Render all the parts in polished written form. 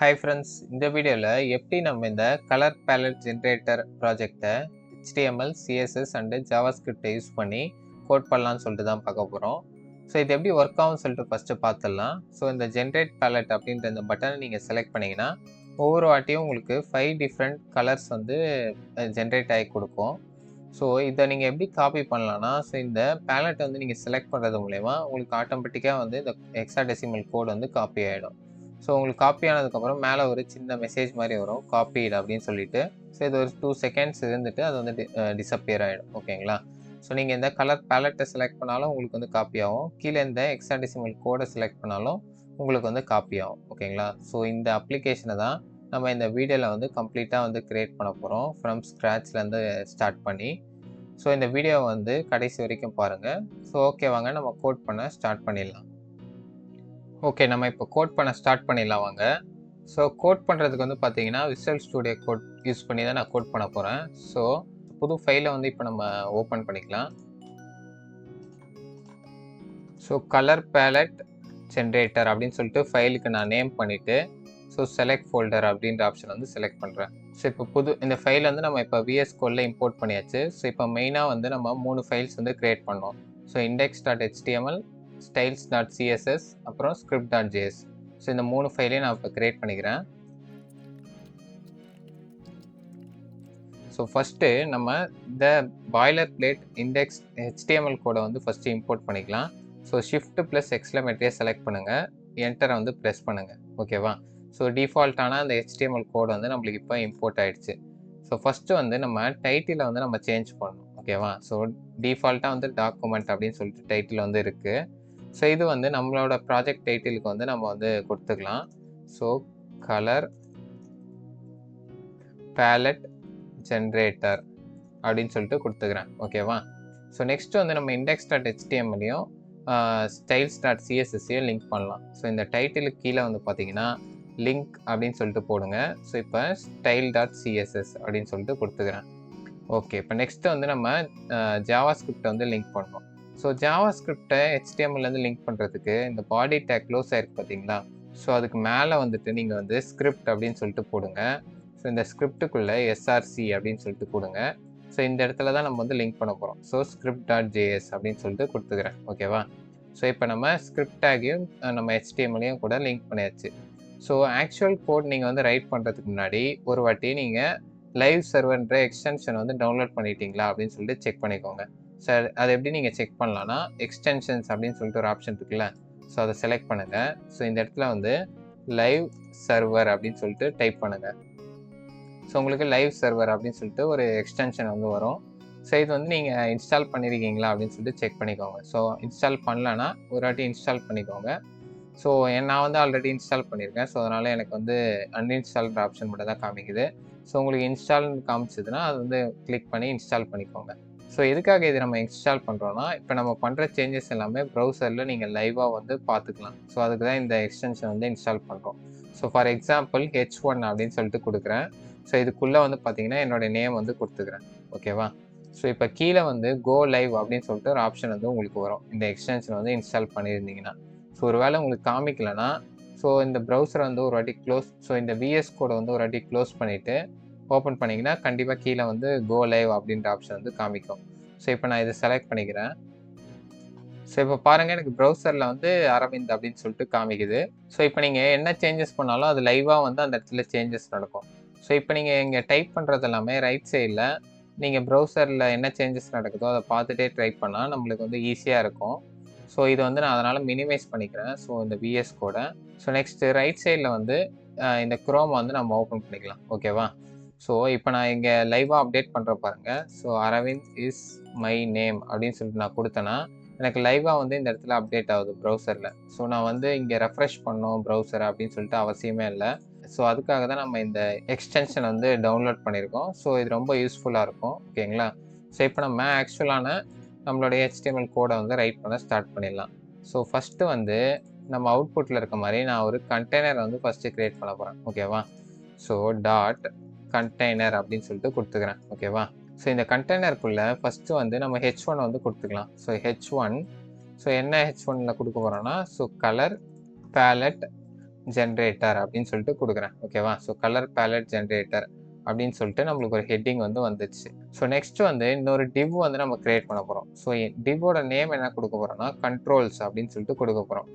Hi friends, இந்த வீடியோவில் எப்படி நம்ம இந்த கலர் பேலட் ஜென்ரேட்டர் ப்ராஜெக்டை HTML, CSS அண்டு ஜாவாஸ்கிரிப்டை யூஸ் பண்ணி கோட் பண்ணலான்னு சொல்லிட்டு தான் பார்க்க போகிறோம். ஸோ இது எப்படி ஒர்க் ஆகும்னு சொல்லிட்டு ஃபஸ்ட்டு பார்த்துடலாம். ஸோ இந்த ஜென்ரேட் பேலட் அப்படின்ற இந்த பட்டனை நீங்கள் செலக்ட் பண்ணிங்கன்னா ஒவ்வொரு வாட்டியும் உங்களுக்கு 5 டிஃப்ரெண்ட் கலர்ஸ் வந்து ஜென்ரேட் ஆகி கொடுக்கும். ஸோ இதை நீங்கள் எப்படி காப்பி பண்ணலான்னா, ஸோ இந்த பேலட்டை வந்து நீங்கள் செலக்ட் பண்ணுறது மூலயமா உங்களுக்கு ஆட்டோமேட்டிக்காக வந்து இந்த ஹெக்ஸாடெசிமல் கோட் வந்து காப்பி ஆகிடும். ஸோ உங்களுக்கு காப்பி ஆனதுக்கப்புறம் மேலே ஒரு சின்ன மெசேஜ் மாதிரி வரும், காப்பீடு அப்படின்னு சொல்லிட்டு. ஸோ இது ஒரு 2 செகண்ட்ஸ் இருந்துட்டு அது வந்து டிஸப்பியர் ஆகிடும். ஓகேங்களா? ஸோ நீங்கள் இந்த கலர் பேலட்டை செலக்ட் பண்ணாலும் உங்களுக்கு வந்து காப்பி ஆகும், கீழே இந்த ஹெக்ஸாடெசிமல் கோடை செலக்ட் பண்ணாலும் உங்களுக்கு வந்து காப்பி ஆகும். ஓகேங்களா? ஸோ இந்த அப்ளிகேஷனை தான் நம்ம இந்த வீடியோவில் வந்து கம்ப்ளீட்டாக வந்து க்ரியேட் பண்ண போகிறோம், ஃப்ரம் ஸ்க்ராட்ச்லேருந்து ஸ்டார்ட் பண்ணி. ஸோ இந்த வீடியோவை வந்து கடைசி வரைக்கும் பாருங்கள். ஸோ ஓகே, வாங்க நம்ம கோட் பண்ண ஸ்டார்ட் பண்ணிடலாம். ஓகே, நம்ம இப்போ கோட் பண்ண ஸ்டார்ட் பண்ணிடலாம் வாங்க. ஸோ கோட் பண்ணுறதுக்கு வந்து பார்த்தீங்கன்னா விசுவல் ஸ்டூடியோ கோட் யூஸ் பண்ணி தான் நான் கோட் பண்ண போகிறேன். ஸோ புது ஃபைலை வந்து இப்போ நம்ம ஓப்பன் பண்ணிக்கலாம். ஸோ கலர் பேலட் ஜென்ரேட்டர் அப்படின்னு சொல்லிட்டு ஃபைலுக்கு நான் நேம் பண்ணிவிட்டு ஸோ செலக்ட் ஃபோல்டர் அப்படின்ற ஆப்ஷன் வந்து செலக்ட் பண்ணுறேன். ஸோ இப்போ இந்த ஃபைல் வந்து நம்ம இப்போ VS கோடில் இம்போர்ட் பண்ணியாச்சு. ஸோ இப்போ மெயினாக வந்து நம்ம 3 ஃபைல்ஸ் வந்து க்ரியேட் பண்ணோம். ஸோ index.html, styles.css, அப்புறம் script.js. ஸோ இந்த 3 ஃபைலையும் நான் இப்போ க்ரியேட் பண்ணிக்கிறேன். ஸோ ஃபஸ்ட்டு நம்ம இந்த பாய்லர் பிளேட் இண்டெக்ஸ் HTML கோடை வந்து ஃபஸ்ட்டு இம்போர்ட் பண்ணிக்கலாம். ஸோ ஷிஃப்ட் ப்ளஸ் எக்ஸ்க்ளமேட்டரியை செலக்ட் பண்ணுங்கள், என்டரை வந்து ப்ரெஸ் பண்ணுங்கள். ஓகேவா? ஸோ டிஃபால்ட்டான அந்த HTML கோடு வந்து நம்மளுக்கு இப்போ இம்போர்ட் ஆகிடுச்சு. ஸோ ஃபஸ்ட்டு வந்து நம்ம டைட்டிலை வந்து நம்ம சேஞ்ச் பண்ணணும். ஓகேவா? ஸோ டிஃபால்ட்டாக வந்து டாக்குமெண்ட் அப்படின்னு சொல்லிட்டு டைட்டில் வந்து இருக்குது. ஸோ இது வந்து நம்மளோட ப்ராஜெக்ட் டைட்டிலுக்கு வந்து நம்ம வந்து கொடுத்துக்கலாம். ஸோ கலர் பேலட் ஜென்ரேட்டர் அப்படின்னு சொல்லிட்டு கொடுத்துக்கிறேன். ஓகேவா? ஸோ நெக்ஸ்ட் வந்து நம்ம index.html-ஐயும் styles.css-ஐயும் லிங்க் பண்ணலாம். ஸோ இந்த டைட்டிலுக்கு கீழே வந்து பார்த்தீங்கன்னா லிங்க் அப்படின்னு சொல்லிட்டு போடுங்க. ஸோ இப்போ style.css அப்படின்னு சொல்லிட்டு கொடுத்துக்கிறேன். ஓகே, இப்போ நெக்ஸ்ட் வந்து நம்ம ஜாவாஸ்கிரிப்டை வந்து லிங்க் பண்ணோம். ஸோ ஜாவாஸ்கிரிப்டை HTML-லேருந்து லிங்க் பண்ணுறதுக்கு இந்த பாடி டேக் க்ளோஸ் ஆகிருக்கு பார்த்தீங்களா? ஸோ அதுக்கு மேலே வந்துட்டு நீங்கள் வந்து ஸ்கிரிப்ட் அப்படின்னு சொல்லிட்டு போடுங்க. ஸோ இந்த ஸ்கிரிப்டுக்குள்ளே SRC அப்படின்னு சொல்லிட்டு கொடுங்க. ஸோ இந்த இடத்துல தான் நம்ம வந்து லிங்க் பண்ண போகிறோம். ஸோ script.js அப்படின்னு சொல்லிட்டு கொடுத்துக்கிறேன். ஓகேவா? ஸோ இப்போ நம்ம ஸ்கிரிப்ட் டேக்கையும் நம்ம HTML-ஐயும் கூட லிங்க் பண்ணியாச்சு. ஸோ ஆக்சுவல் கோட் நீங்கள் வந்து ரைட் பண்ணுறதுக்கு முன்னாடி ஒரு வாட்டி நீங்கள் லைவ் சர்வர்ன்ற எக்ஸ்டென்ஷன் வந்து டவுன்லோட் பண்ணிட்டீங்களா அப்படின்னு சொல்லிட்டு செக் பண்ணிக்கோங்க. சார் அதை எப்படி நீங்கள் செக் பண்ணலான்னா, எக்ஸ்டென்ஷன்ஸ் அப்படின்னு சொல்லிட்டு ஒரு ஆப்ஷன் இருக்குல்ல, ஸோ அதை செலக்ட் பண்ணுங்கள். ஸோ இந்த இடத்துல வந்து லைவ் சர்வர் அப்படின்னு சொல்லிட்டு டைப் பண்ணுங்கள். ஸோ உங்களுக்கு லைவ் சர்வர் அப்படின்னு சொல்லிட்டு ஒரு எக்ஸ்டென்ஷன் வந்து வரும். ஸோ இது வந்து நீங்கள் இன்ஸ்டால் பண்ணியிருக்கீங்களா அப்படின்னு சொல்லிட்டு செக் பண்ணிக்கோங்க. ஸோ இன்ஸ்டால் பண்ணலன்னா ஒரு வாட்டி இன்ஸ்டால் பண்ணிக்கோங்க. ஸோ நான் வந்து ஆல்ரெடி இன்ஸ்டால் பண்ணியிருக்கேன். ஸோ அதனால் எனக்கு வந்து அன்இன்ஸ்டால்ன்ற ஆப்ஷன் மட்டும் தான் காமிக்குது. ஸோ உங்களுக்கு இன்ஸ்டால்னு காமிச்சதுன்னா அது வந்து கிளிக் பண்ணி இன்ஸ்டால் பண்ணிக்கோங்க. ஸோ எதுக்காக இது நம்ம இன்ஸ்டால் பண்ணுறோன்னா, இப்போ நம்ம பண்ணுற சேஞ்சஸ் எல்லாமே ப்ரௌசரில் நீங்கள் லைவாக வந்து பார்த்துக்கலாம். ஸோ அதுக்கு தான் இந்த எக்ஸ்டென்ஷன் வந்து இன்ஸ்டால் பண்ணுறோம். ஸோ ஃபார் எக்ஸாம்பிள் H1 அப்படின்னு சொல்லிட்டு கொடுக்குறேன். ஸோ இதுக்குள்ளே வந்து பார்த்தீங்கன்னா என்னோடய நேம் வந்து கொடுத்துக்கிறேன். ஓகேவா? ஸோ இப்போ கீழே வந்து கோ லைவ் அப்படின்னு சொல்லிட்டு ஒரு ஆப்ஷன் வந்து உங்களுக்கு வரும், இந்த எக்ஸ்டென்ஷன் வந்து இன்ஸ்டால் பண்ணியிருந்தீங்கன்னா. ஸோ ஒரு வேளை உங்களுக்கு காமிக்கலைன்னா, ஸோ இந்த ப்ரௌசரை வந்து ஒரு வாட்டி ஸோ இந்த VS கோடை வந்து ஒரு வாட்டி க்ளோஸ் பண்ணிவிட்டு ஓப்பன் பண்ணிங்கன்னா கண்டிப்பாக கீழே வந்து கோ லைவ் அப்படின்ற ஆப்ஷன் வந்து காமிக்கும். ஸோ இப்போ நான் இதை செலக்ட் பண்ணிக்கிறேன். ஸோ இப்போ பாருங்கள், எனக்கு ப்ரௌசரில் வந்து அரவிந்த் அப்படின்னு சொல்லிட்டு காமிக்குது. ஸோ இப்போ நீங்கள் என்ன சேஞ்சஸ் பண்ணாலும் அது லைவாக வந்து அந்த இடத்துல சேஞ்சஸ் நடக்கும். ஸோ இப்போ நீங்கள் இங்கே டைப் பண்ணுறது எல்லாமே ரைட் சைடில் நீங்கள் ப்ரௌசரில் என்ன சேஞ்சஸ் நடக்குதோ அதை பார்த்துட்டே டைப் பண்ணால் நம்மளுக்கு வந்து ஈஸியாக இருக்கும். ஸோ இது வந்து நான் அதனால் மினிமைஸ் பண்ணிக்கிறேன். ஸோ இந்த VS கோடை. ஸோ நெக்ஸ்ட்டு ரைட் சைடில் வந்து இந்த குரோமை வந்து நம்ம ஓப்பன் பண்ணிக்கலாம். ஓகேவா? ஸோ இப்போ நான் இங்கே லைவாக அப்டேட் பண்ணுற பாருங்கள். So Arvind is my name அப்படின்னு சொல்லிட்டு நான் கொடுத்தேன்னா எனக்கு லைவாக வந்து இந்த இடத்துல அப்டேட் ஆகுது ப்ரௌசரில். ஸோ நான் வந்து இங்கே ரெஃப்ரெஷ் பண்ணோம் ப்ரௌசரை அப்படின்னு சொல்லிட்டு அவசியமே இல்லை. ஸோ அதுக்காக தான் நம்ம இந்த எக்ஸ்டென்ஷன் வந்து டவுன்லோட் பண்ணியிருக்கோம். ஸோ இது ரொம்ப யூஸ்ஃபுல்லாக இருக்கும். ஓகேங்களா? ஸோ இப்போ நம்ம ஆக்சுவலான நம்மளுடைய HTML கோடை வந்து ரைட் பண்ண ஸ்டார்ட் பண்ணிடலாம். ஸோ ஃபஸ்ட்டு வந்து நம்ம அவுட்புட்டில் இருக்க மாதிரி நான் ஒரு கண்டெய்னர் வந்து ஃபஸ்ட்டு க்ரியேட் பண்ண போகிறேன். ஓகேவா? ஸோ டாட் கண்டெய்னர் அப்படின்னு சொல்லிட்டு கொடுத்துக்கிறேன். ஓகேவா? ஸோ இந்த கண்டெய்னருக்குள்ளே ஃபஸ்ட்டு வந்து நம்ம H1 வந்து கொடுத்துக்கலாம். ஸோ H1, ஸோ என்ன H1ல் கொடுக்க போகிறோன்னா, ஸோ கலர் பேலட் ஜென்ரேட்டர் அப்படின்னு சொல்லிட்டு கொடுக்குறேன். ஓகேவா? ஸோ கலர் பேலட் ஜென்ரேட்டர் அப்படின்னு சொல்லிட்டு நம்மளுக்கு ஒரு ஹெட்டிங் வந்து வந்துச்சு. ஸோ நெக்ஸ்ட் வந்து இன்னொரு டிவ் வந்து நம்ம கிரியேட் பண்ண போகிறோம். ஸோ டிவோட நேம் என்ன கொடுக்க போகிறோம்னா கண்ட்ரோல்ஸ் அப்படின்னு சொல்லிட்டு கொடுக்க போகிறோம்.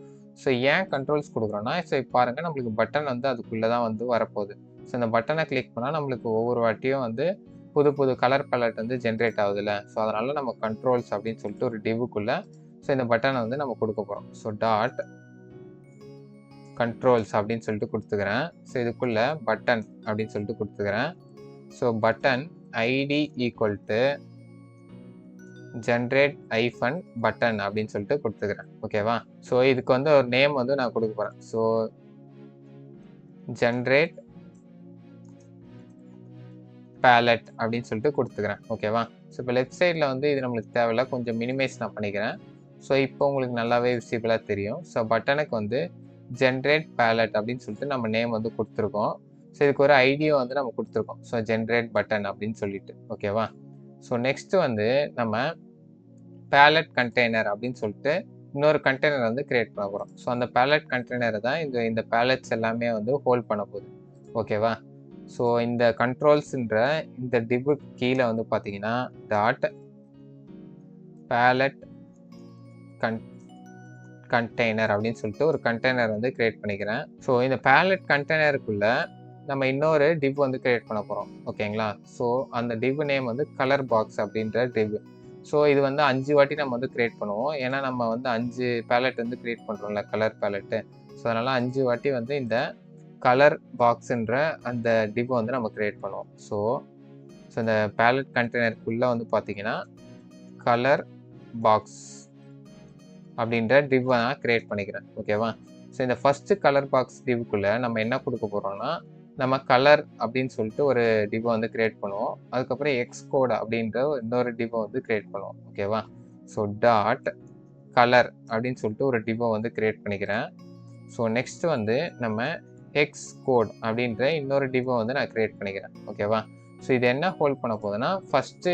ஸோ ஏன் கண்ட்ரோல்ஸ் கொடுக்குறோம்னா, ஸோ பாருங்கள் நம்மளுக்கு பட்டன் வந்து அதுக்குள்ளே தான் வந்து வரப்போகுது. ஸோ இந்த பட்டனை கிளிக் பண்ணால் நம்மளுக்கு ஒவ்வொரு வாட்டியும் வந்து புது புது கலர் பேலட் வந்து ஜென்ரேட் ஆகுதுல்ல. ஸோ அதனால் நம்ம கண்ட்ரோல்ஸ் அப்படின்னு சொல்லிட்டு ஒரு டிவுக்குள்ளே ஸோ இந்த பட்டனை வந்து நம்ம கொடுக்க போகிறோம். ஸோ டாட் கண்ட்ரோல்ஸ் அப்படின்னு சொல்லிட்டு கொடுத்துக்கிறேன். ஸோ இதுக்குள்ள பட்டன் அப்படின்னு சொல்லிட்டு கொடுத்துக்கிறேன். So button ID equal to generate hyphen button அப்படின்னு சொல்லிட்டு கொடுத்துக்கிறேன். ஓகேவா? ஸோ இதுக்கு வந்து ஒரு நேம் வந்து நான் கொடுக்க போகிறேன். ஸோ ஜென்ரேட் பேலட் அப்படின்னு சொல்லிட்டு கொடுத்துக்கிறேன். ஓகேவா? ஸோ இப்போ லெஃப்ட் சைடில் வந்து இது நம்மளுக்கு தேவையில்ல, கொஞ்சம் மினிமைஸ் நான் பண்ணிக்கிறேன். ஸோ இப்போ உங்களுக்கு நல்லாவே விசிபிளாக தெரியும். ஸோ பட்டனுக்கு வந்து ஜென்ரேட் பேலட் அப்படின்னு சொல்லிட்டு நம்ம நேம் வந்து கொடுத்துருக்கோம். ஸோ இதுக்கு ஒரு ஐடியா வந்து நம்ம கொடுத்துருக்கோம். ஸோ ஜென்ரேட் பட்டன் அப்படின்னு சொல்லிட்டு. ஓகேவா? ஸோ நெக்ஸ்ட் வந்து நம்ம பேலட் கண்டெய்னர் அப்படின்னு சொல்லிட்டு இன்னொரு கண்டெய்னர் வந்து கிரியேட் பண்ண போகிறோம். ஸோ அந்த பேலட் கண்டெய்னரை தான் இந்த பேலட்ஸ் எல்லாமே வந்து ஹோல்ட் பண்ண போகுது. ஓகேவா? ஸோ இந்த கண்ட்ரோல்ஸ்ன்ற இந்த டிவு கீழே வந்து பார்த்தீங்கன்னா டாட் பேலட் கண்டெய்னர் அப்படின்னு சொல்லிட்டு ஒரு கண்டெய்னர் வந்து கிரியேட் பண்ணிக்கிறேன். ஸோ இந்த பேலட் கண்டெய்னருக்குள்ள நம்ம இன்னொரு டிவ் வந்து கிரியேட் பண்ண போகிறோம். ஓகேங்களா? ஸோ அந்த டிவ் நேம் வந்து கலர் பாக்ஸ் அப்படின்ற டிவ். ஸோ இது வந்து 5 வாட்டி நம்ம வந்து கிரியேட் பண்ணுவோம். ஏன்னா நம்ம வந்து 5 பேலட் வந்து கிரியேட் பண்ணுறோம்ல, கலர் பேலட்டு. ஸோ அதனால் 5 வாட்டி வந்து இந்த கலர் பாக்ஸுன்ற அந்த டிவ் வந்து நம்ம கிரியேட் பண்ணுவோம். ஸோ இந்த பேலட் கண்டெய்னருக்குள்ளே வந்து பார்த்தீங்கன்னா கலர் பாக்ஸ் அப்படின்ற டிவ் நான் கிரியேட் பண்ணிக்கிறேன். ஓகேவா? ஸோ இந்த ஃபஸ்ட்டு கலர் பாக்ஸ் டிவ்க்குள்ளே நம்ம என்ன கொடுக்க போகிறோம்னா, நம்ம கலர் அப்படின்னு சொல்லிட்டு ஒரு டிவ் வந்து கிரியேட் பண்ணுவோம். அதுக்கப்புறம் எக்ஸ் கோட் அப்படின்ற இன்னொரு டிவ் வந்து கிரியேட் பண்ணுவோம். ஓகேவா? ஸோ டாட் கலர் அப்படின்னு சொல்லிட்டு ஒரு டிவ் வந்து கிரியேட் பண்ணிக்கிறேன். ஸோ நெக்ஸ்ட் வந்து நம்ம எக்ஸ் கோட் அப்படின்ற இன்னொரு டிவ் வந்து நான் கிரியேட் பண்ணிக்கிறேன். ஓகேவா? ஸோ இது என்ன ஹோல்ட் பண்ண போகுதுன்னா, ஃபஸ்ட்டு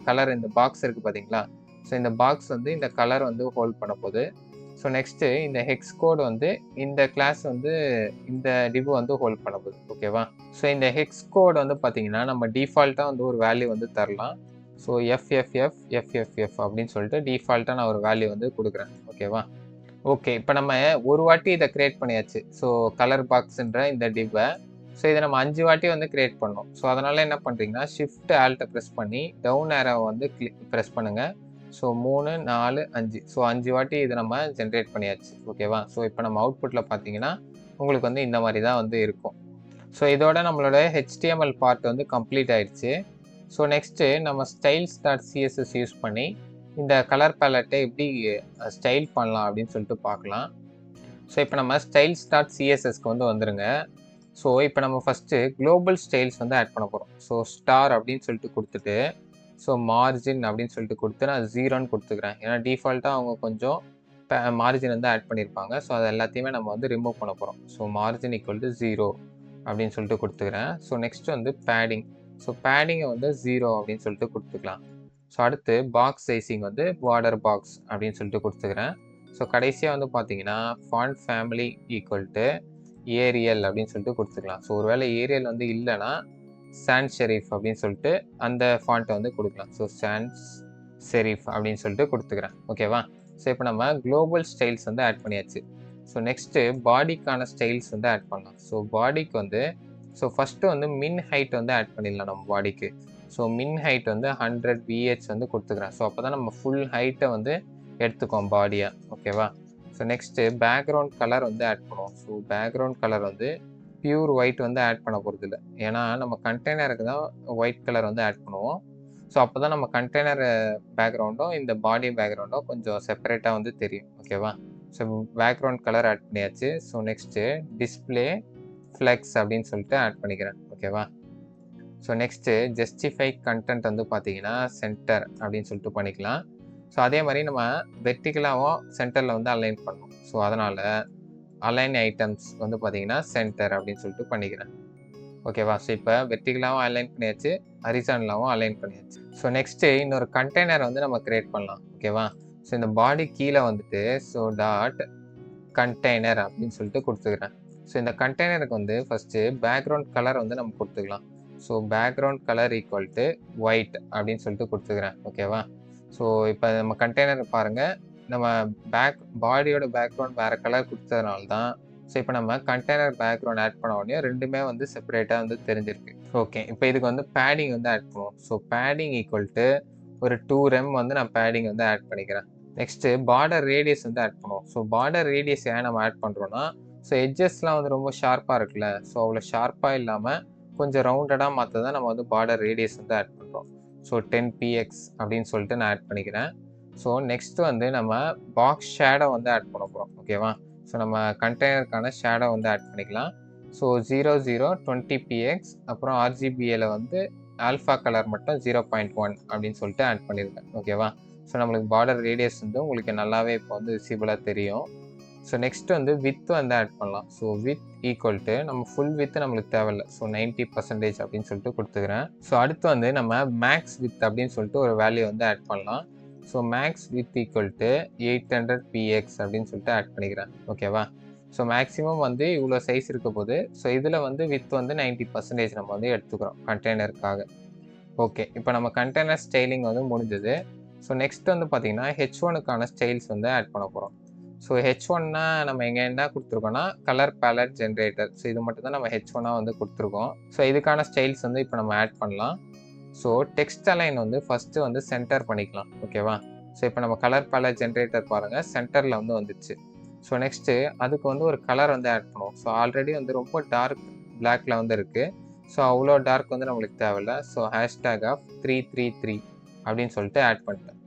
கலர் இந்த பாக்ஸ் இருக்குது பார்த்தீங்களா? ஸோ இந்த பாக்ஸ் வந்து இந்த கலர் வந்து ஹோல்ட் பண்ண போகுது. ஸோ நெக்ஸ்ட்டு இந்த ஹெக்ஸ் கோட் வந்து இந்த கிளாஸ் வந்து இந்த டிவ் வந்து ஹோல்ட் பண்ண போகுது. ஓகேவா? ஸோ இந்த ஹெக்ஸ் கோட் வந்து பார்த்தீங்கன்னா நம்ம டிஃபால்ட்டாக வந்து ஒரு வேல்யூ வந்து தரலாம். ஸோ எஃப்எஃப்எஃப் அப்படின்னு சொல்லிட்டு டிஃபால்ட்டாக நான் ஒரு வேல்யூ வந்து கொடுக்குறேன். ஓகேவா? ஓகே, இப்போ நம்ம ஒரு வாட்டி இதை கிரியேட் பண்ணியாச்சு. ஸோ கலர் பாக்ஸுன்ற இந்த டிவ்வை ஸோ இதை நம்ம 5 வாட்டி வந்து கிரியேட் பண்ணோம். ஸோ அதனால் என்ன பண்ணுறீங்கன்னா, ஷிஃப்ட் ஆல்ட்டை ப்ரெஸ் பண்ணி டவுன் ஏரோவை வந்து ப்ரெஸ் பண்ணுங்கள். ஸோ 3, 4, 5 ஸோ 5 வாட்டி இதை நம்ம ஜென்ரேட் பண்ணியாச்சு. ஓகேவா? ஸோ இப்போ நம்ம அவுட்புட்டில் பார்த்தீங்கன்னா உங்களுக்கு வந்து இந்த மாதிரி தான் வந்து இருக்கும். ஸோ இதோட நம்மளோட HTML பார்ட் வந்து கம்ப்ளீட் ஆயிடுச்சு. ஸோ நெக்ஸ்ட்டு நம்ம styles.css யூஸ் பண்ணி இந்த கலர் பேலட்டை எப்படி ஸ்டைல் பண்ணலாம் அப்படின்னு சொல்லிட்டு பார்க்கலாம். ஸோ இப்போ நம்ம styles.cssக்கு வந்து வந்துருங்க. ஸோ இப்போ நம்ம ஃபஸ்ட்டு குளோபல் ஸ்டைல்ஸ் வந்து ஆட் பண்ண போகிறோம். ஸோ ஸ்டார் அப்படின்னு சொல்லிட்டு கொடுத்துட்டு ஸோ மார்ஜின் அப்படின்னு சொல்லிட்டு கொடுத்து நான் 0ன்னு கொடுத்துக்கிறேன். ஏன்னா டிஃபால்ட்டாக அவங்க கொஞ்சம் மார்ஜின் வந்து ஆட் பண்ணியிருப்பாங்க. ஸோ அது எல்லாத்தையுமே நம்ம வந்து ரிமூவ் பண்ண போகிறோம். ஸோ மார்ஜின் ஈக்குவல் டு 0 அப்படின்னு சொல்லிட்டு கொடுத்துக்கிறேன். ஸோ நெக்ஸ்ட் வந்து பேடிங். ஸோ பேடிங்கை வந்து 0 அப்படின்னு சொல்லிட்டு கொடுத்துக்கலாம். ஸோ அடுத்து பாக்ஸ் சைஸிங் வந்து பார்டர் பாக்ஸ் அப்படின்னு சொல்லிட்டு கொடுத்துக்கிறேன். ஸோ கடைசியாக வந்து பார்த்தீங்கன்னா font family equal to arial அப்படின்னு சொல்லிட்டு கொடுத்துக்கலாம். ஸோ ஒருவேளை ஏரியல் வந்து இல்லைன்னா சான்ஸ் செரிஃப் அப்படின்னு சொல்லிட்டு அந்த ஃபாண்ட்டை வந்து கொடுக்கலாம். ஸோ சான்ஸ் செரிஃப் அப்படின்னு சொல்லிட்டு கொடுத்துக்கிறேன். ஓகேவா? ஸோ இப்போ நம்ம குளோபல் ஸ்டைல்ஸ் வந்து ஆட் பண்ணியாச்சு. ஸோ நெக்ஸ்ட்டு பாடிக்கான ஸ்டைல்ஸ் வந்து ஆட் பண்ணலாம். ஸோ பாடிக்கு வந்து ஸோ ஃபஸ்ட்டு வந்து மின் ஹைட் வந்து ஆட் பண்ணிடலாம் நம்ம பாடிக்கு. ஸோ மின் ஹைட் வந்து 100 VH வந்து கொடுத்துக்கிறேன். ஸோ அப்போ தான் நம்ம ஃபுல் ஹைட்டை வந்து எடுத்துக்கோம் பாடியாக. ஓகேவா? ஸோ நெக்ஸ்ட்டு பேக்ரவுண்ட் கலர் வந்து ஆட் பண்ணுவோம். ஸோ பேக்ரவுண்ட் கலர் வந்து பியூர் ஒயிட் வந்து ஆட் பண்ண போகிறது இல்லை. ஏன்னா நம்ம கண்டெய்னருக்கு தான் ஒயிட் கலர் வந்து ஆட் பண்ணுவோம். ஸோ அப்போ தான் நம்ம கண்டெய்னர் பேக்ரவுண்டும் இந்த பாடி பேக்ரவுண்டும் கொஞ்சம் செப்பரேட்டாக வந்து தெரியும். ஓகேவா? ஸோ பேக்ரவுண்ட் கலர் ஆட் பண்ணியாச்சு. ஸோ நெக்ஸ்ட்டு டிஸ்பிளே ஃப்ளெக்ஸ் அப்படின்னு சொல்லிட்டு ஆட் பண்ணிக்கிறேன். ஓகேவா? ஸோ நெக்ஸ்ட்டு ஜஸ்டிஃபை கண்டென்ட் வந்து பார்த்தீங்கன்னா சென்டர் அப்படின்னு சொல்லிட்டு பண்ணிக்கலாம். ஸோ அதே மாதிரி நம்ம வெர்டிகலாகவும் சென்டரில் வந்து அலைன் பண்ணணும். ஸோ அதனால் அலைன் ஐட்டம்ஸ் வந்து பார்த்தீங்கன்னா சென்டர் அப்படின்னு சொல்லிட்டு பண்ணிக்கிறேன். ஓகேவா? ஸோ இப்போ வெர்டிகலாகவும் அலைன் பண்ணியாச்சு, ஹரிசாண்டலாகவும் அலைன் பண்ணியாச்சு. ஸோ நெக்ஸ்ட்டு இன்னொரு கண்டெய்னர் வந்து நம்ம கிரியேட் பண்ணலாம். ஓகேவா? ஸோ இந்த பாடி கீழே வந்துட்டு ஸோ டாட் கண்டெய்னர் அப்படின்னு சொல்லிட்டு கொடுத்துக்கிறேன். ஸோ இந்த கண்டெய்னருக்கு வந்து ஃபஸ்ட்டு பேக்ரவுண்ட் கலர் வந்து நம்ம கொடுத்துக்கலாம். So background colour equal to white அப்படின்னு சொல்லிட்டு கொடுத்துக்கிறேன். ஓகேவா? ஸோ இப்போ நம்ம கண்டெய்னர் பாருங்கள், நம்ம பாடியோட பேக்ரவுண்ட் வேறு கலர் கொடுத்ததுனால தான் ஸோ இப்போ நம்ம கண்டெய்னர் பேக்ரவுண்ட் ஆட் பண்ண உடனே ரெண்டுமே வந்து செப்பரேட்டாக வந்து தெரிஞ்சிருக்கு. ஓகே, இப்போ இதுக்கு வந்து பேடிங் வந்து ஆட் பண்ணுவோம். ஸோ பேடிங் ஈக்குவல் டு ஒரு 2 rem வந்து நான் பேடிங் வந்து ஆட் பண்ணிக்கிறேன். நெக்ஸ்ட்டு பார்டர் ரேடியஸ் வந்து ஆட் பண்ணுவோம். ஸோ பார்டர் ரேடியஸ் ஏன் நம்ம ஆட் பண்ணுறோன்னா, ஸோ எட்ஜஸ்லாம் வந்து ரொம்ப ஷார்ப்பாக இருக்குல்ல, ஸோ அவ்வளோ ஷார்ப்பாக இல்லாமல் கொஞ்சம் ரவுண்டடாக மாற்ற தான் நம்ம வந்து பார்டர் ரேடியஸ் வந்து ஆட் பண்ணுறோம். ஸோ 10px அப்படின்னு சொல்லிட்டு நான் ஆட் பண்ணிக்கிறேன். ஸோ நெக்ஸ்ட்டு வந்து நம்ம பாக்ஸ் ஷேடோ வந்து ஆட் பண்ண போகிறோம். ஓகேவா? ஸோ நம்ம கண்டெய்னருக்கான ஷேடோ வந்து ஆட் பண்ணிக்கலாம். ஸோ 20 அப்புறம் RGBAல வந்து ஆல்ஃபா கலர் மட்டும் 0.1 அப்படின்னு சொல்லிட்டு ஆட் பண்ணியிருக்கேன். ஓகேவா? ஸோ நம்மளுக்கு பார்டர் ரேடியஸ் வந்து உங்களுக்கு நல்லாவே இப்போ வந்து விசிபிளாக தெரியும். ஸோ நெக்ஸ்ட் வந்து வித் வந்து ஆட் பண்ணலாம். ஸோ வித் ஈக்குவல் டு நம்ம ஃபுல் வித் நம்மளுக்கு தேவையில்லை. ஸோ 90% அப்படின்னு சொல்லிட்டு கொடுத்துக்கிறேன். ஸோ அடுத்து வந்து நம்ம மேக்ஸ் வித் அப்படின்னு சொல்லிட்டு ஒரு வேல்யூ வந்து ஆட் பண்ணலாம். So max width equal to 800px அப்படின்னு சொல்லிட்டு ஆட் பண்ணிக்கிறேன். ஓகேவா? ஸோ மேக்ஸிமம் வந்து இவ்வளோ சைஸ் இருக்க போது. ஸோ இதில் வந்து வித் வந்து 90% நம்ம வந்து எடுத்துக்கிறோம் கண்டெய்னருக்காக. ஓகே, இப்போ நம்ம கண்டெய்னர் ஸ்டைலிங் வந்து முடிஞ்சது. ஸோ நெக்ஸ்ட் வந்து பார்த்தீங்கன்னா H1க்கான ஸ்டைல்ஸ் வந்து ஆட் பண்ண போகிறோம். ஸோ H1னா நம்ம எங்கே என்ன கொடுத்துருக்கோம்னா கலர் பேலட் ஜென்ரேட்டர். ஸோ இது மட்டும் தான் நம்ம H1ஆக வந்து கொடுத்துருக்கோம். ஸோ இதுக்கான ஸ்டைல்ஸ் வந்து இப்போ நம்ம ஆட் பண்ணலாம். ஸோ டெக்ஸ்ட் அலைன் வந்து ஃபஸ்ட்டு வந்து சென்டர் பண்ணிக்கலாம். ஓகேவா? ஸோ இப்போ நம்ம கலர் பேலட் ஜென்ரேட்டர் பாருங்கள், சென்டரில் வந்து வந்துச்சு. ஸோ நெக்ஸ்ட்டு அதுக்கு வந்து ஒரு கலர் வந்து ஆட் பண்ணுவோம். ஸோ ஆல்ரெடி வந்து ரொம்ப டார்க் பிளாக்ல வந்து இருக்குது. ஸோ அவ்வளோ டார்க் வந்து நம்மளுக்கு தேவையில்ல. ஸோ #333 அப்படின்னு சொல்லிட்டு ஆட் பண்ணிட்டேன்.